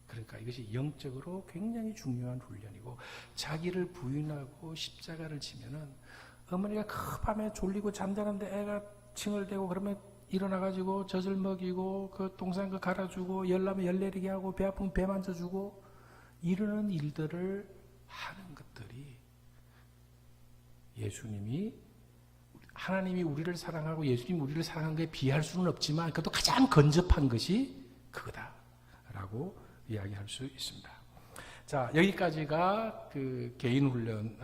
Speaker 1: 그러니까 이것이 영적으로 굉장히 중요한 훈련이고, 자기를 부인하고 십자가를 지면은 어머니가 그 밤에 졸리고 잠자는데 애가 칭얼대고 그러면 일어나가지고 젖을 먹이고 그 똥싼 거 갈아주고 열나면 열 내리게 하고 배 아프면 배 만져주고 이러는 일들을 하는 것들이 예수님이, 하나님이 우리를 사랑하고 예수님이 우리를 사랑한 것에 비할 수는 없지만 그것도 가장 근접한 것이 그거다라고 이야기할 수 있습니다. 자, 여기까지가 그 개인 훈련,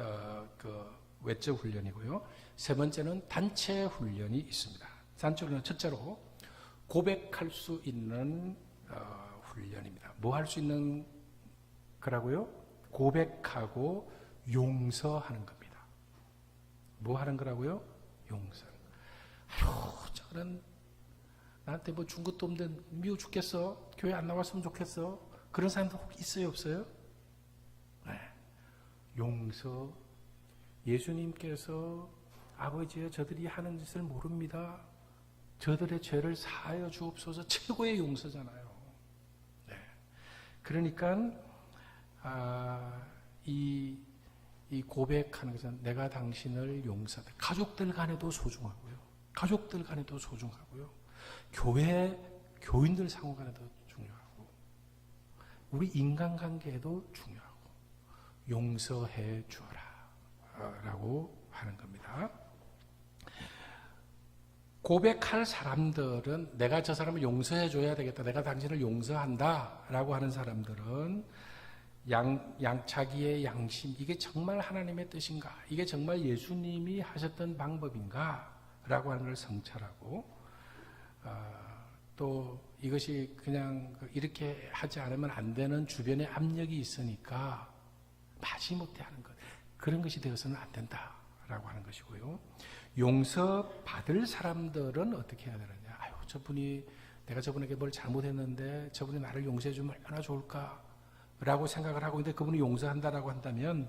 Speaker 1: 그 외적 훈련이고요. 세 번째는 단체 훈련이 있습니다. 단체 훈련은 첫째로 고백할 수 있는 훈련입니다. 뭐 할 수 있는 거라고요? 고백하고 용서하는 겁니다. 뭐 하는 거라고요? 용서. 아유, 저는 나한테 뭐 준 것도 없는데 미워 죽겠어. 교회 안 나왔으면 좋겠어. 그런 사람도 혹 있어요, 없어요? 네. 용서. 예수님께서 아버지여 저들이 하는 짓을 모릅니다. 저들의 죄를 사하여 주옵소서. 최고의 용서잖아요. 네. 그러니까 이 고백하는 것은 내가 당신을 용서한다. 가족들 간에도 소중하고요. 가족들 간에도 소중하고요. 교인들 상호 간에도 중요하고, 우리 인간관계에도 중요하고, 용서해 주어라 라고 하는 겁니다. 고백할 사람들은 내가 저 사람을 용서해 줘야 되겠다, 내가 당신을 용서한다 라고 하는 사람들은 자기의 양심, 이게 정말 하나님의 뜻인가, 이게 정말 예수님이 하셨던 방법인가 라고 하는 걸 성찰하고, 또 이것이 그냥 이렇게 하지 않으면 안 되는 주변에 압력이 있으니까 마지못해 하는 것, 그런 것이 되어서는 안 된다라고 하는 것이고요. 용서받을 사람들은 어떻게 해야 되느냐. 아유, 내가 저분에게 뭘 잘못했는데 저분이 나를 용서해 주면 얼마나 좋을까 라고 생각을 하고 있는데 그분이 용서한다라고 한다면,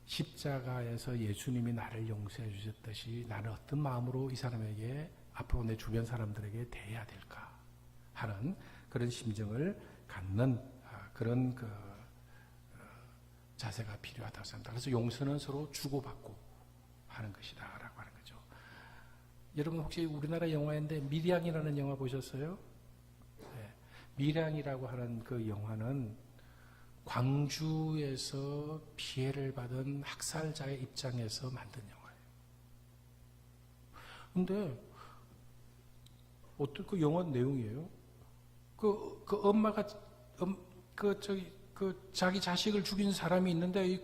Speaker 1: 십자가에서 예수님이 나를 용서해 주셨듯이 나는 어떤 마음으로 이 사람에게, 앞으로 내 주변 사람들에게 대해야 될까 하는 그런 심정을 갖는 그런 자세가 필요하다고 생각합니다. 그래서 용서는 서로 주고받고 하는 것이다 라고 하는 거죠. 여러분 혹시 우리나라 영화인데 밀양이라는 영화 보셨어요? 네. 밀양이라고 하는 그 영화는 광주에서 피해를 받은 학살자의 입장에서 만든 영화예요. 근데 어떤 그 영화 내용이에요? 그 엄마가 자기 자식을 죽인 사람이 있는데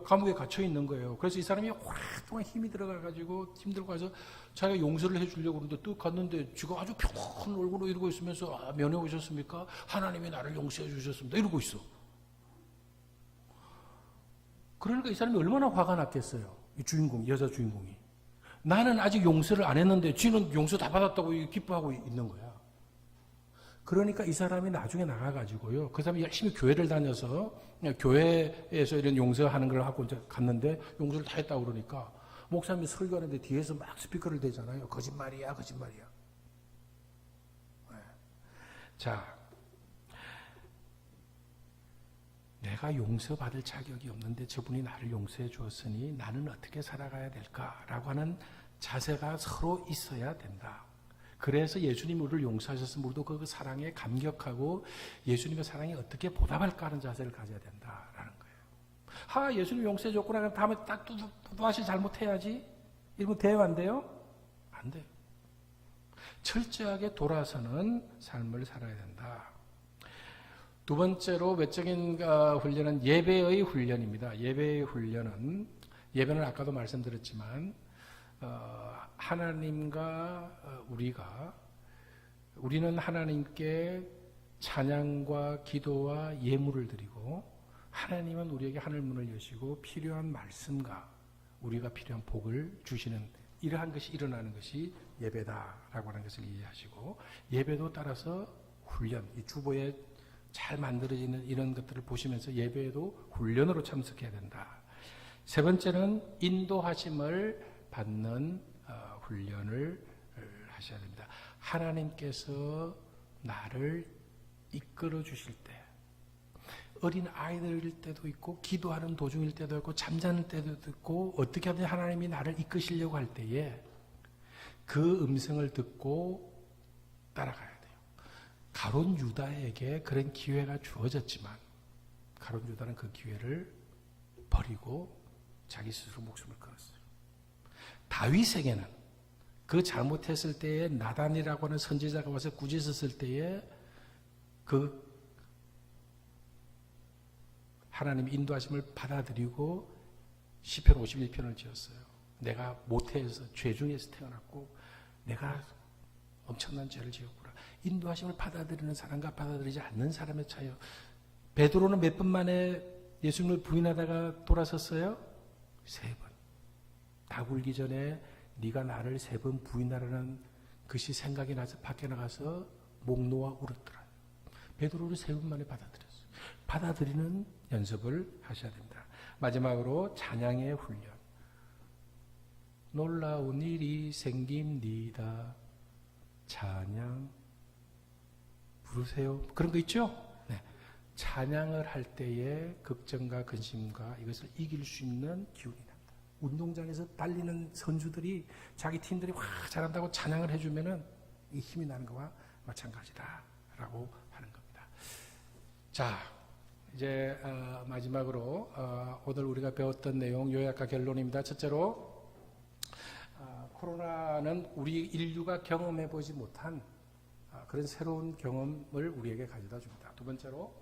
Speaker 1: 감옥에 갇혀 있는 거예요. 그래서 이 사람이 오랫동안 힘이 들어가가지고 힘들고 해서 자기가 용서를 해주려고 그러는데 또 갔는데 지금 아주 평온한 얼굴로 이러고 있으면서 면회 오셨습니까? 하나님이 나를 용서해 주셨습니다. 이러고 있어. 그러니까 이 사람이 얼마나 화가 났겠어요. 이 주인공, 여자 주인공이. 나는 아직 용서를 안 했는데 쥐는 용서 다 받았다고 기뻐하고 있는 거야. 그러니까 이 사람이 나중에 나가가지고요. 그 사람이 열심히 교회를 다녀서 교회에서 이런 용서하는 걸 하고 이제 갔는데 용서를 다 했다고 그러니까 목사님이 설교하는데 뒤에서 막 스피커를 대잖아요. 거짓말이야, 거짓말이야. 네. 자, 내가 용서받을 자격이 없는데 저분이 나를 용서해 주었으니 나는 어떻게 살아가야 될까라고 하는 자세가 서로 있어야 된다. 그래서 예수님이 우리를 용서하셔서 우리도 그 사랑에 감격하고 예수님의 사랑에 어떻게 보답할까 하는 자세를 가져야 된다라는 거예요. 예수님 용서해 줬구나. 그럼 다음에 딱 또 다시 잘못해야지. 이러면 돼요, 안 돼요? 안 돼요. 철저하게 돌아서는 삶을 살아야 된다. 두 번째로 외적인 훈련은 예배의 훈련입니다. 예배의 훈련은, 예배는 아까도 말씀드렸지만 하나님과 우리는 하나님께 찬양과 기도와 예물을 드리고, 하나님은 우리에게 하늘문을 여시고 필요한 말씀과 우리가 필요한 복을 주시는, 이러한 것이 일어나는 것이 예배다라고 하는 것을 이해하시고, 예배도 따라서 훈련, 이 주보에 잘 만들어지는 이런 것들을 보시면서 예배에도 훈련으로 참석해야 된다. 세 번째는 인도하심을 받는 훈련을 하셔야 됩니다. 하나님께서 나를 이끌어 주실 때, 어린 아이들일 때도 있고 기도하는 도중일 때도 있고 잠자는 때도 있고, 어떻게 하든 하나님이 나를 이끄시려고 할 때에 그 음성을 듣고 따라가야 돼요. 가룟 유다에게 그런 기회가 주어졌지만 가룟 유다는 그 기회를 버리고 자기 스스로 목숨을 끊었어요. 다윗에게는 그 잘못했을 때에 나단이라고 하는 선지자가 와서 꾸짖었을 때에 그 하나님의 인도하심을 받아들이고 시편 51편을 지었어요. 내가 모태에서 죄 중에서 태어났고 내가 엄청난 죄를 지었구나. 인도하심을 받아들이는 사람과 받아들이지 않는 사람의 차이요. 베드로는 몇 번 만에 예수님을 부인하다가 돌아섰어요? 3번. 닭 울기 전에 네가 나를 3번 부인하라는 것이 생각이 나서 밖에 나가서 목 놓아 울었더라. 베드로를 3번 만에 받아들였어요. 받아들이는 연습을 하셔야 됩니다. 마지막으로 찬양의 훈련. 놀라운 일이 생깁니다. 찬양 부르세요. 그런 거 있죠? 네. 찬양을 할 때에 걱정과 근심과 이것을 이길 수 있는 기운이 납니다. 운동장에서 달리는 선수들이 자기 팀들이 와 잘한다고 찬양을 해주면은 이 힘이 나는 것과 마찬가지다라고 하는 겁니다. 자, 이제 마지막으로 오늘 우리가 배웠던 내용 요약과 결론입니다. 첫째로 코로나는 우리 인류가 경험해 보지 못한 그런 새로운 경험을 우리에게 가져다 줍니다. 두 번째로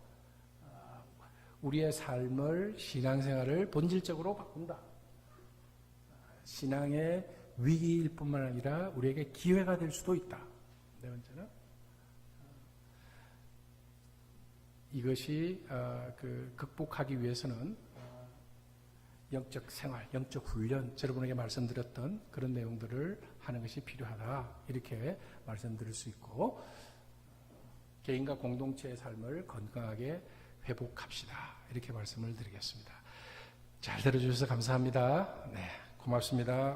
Speaker 1: 우리의 삶을, 신앙생활을 본질적으로 바꾼다. 신앙의 위기일 뿐만 아니라 우리에게 기회가 될 수도 있다. 네 번째는 이것이 극복하기 위해서는 영적 생활, 영적 훈련, 여러분에게 말씀드렸던 그런 내용들을 하는 것이 필요하다. 이렇게 말씀드릴 수 있고, 개인과 공동체의 삶을 건강하게 회복합시다. 이렇게 말씀을 드리겠습니다. 잘 들어주셔서 감사합니다. 네, 고맙습니다.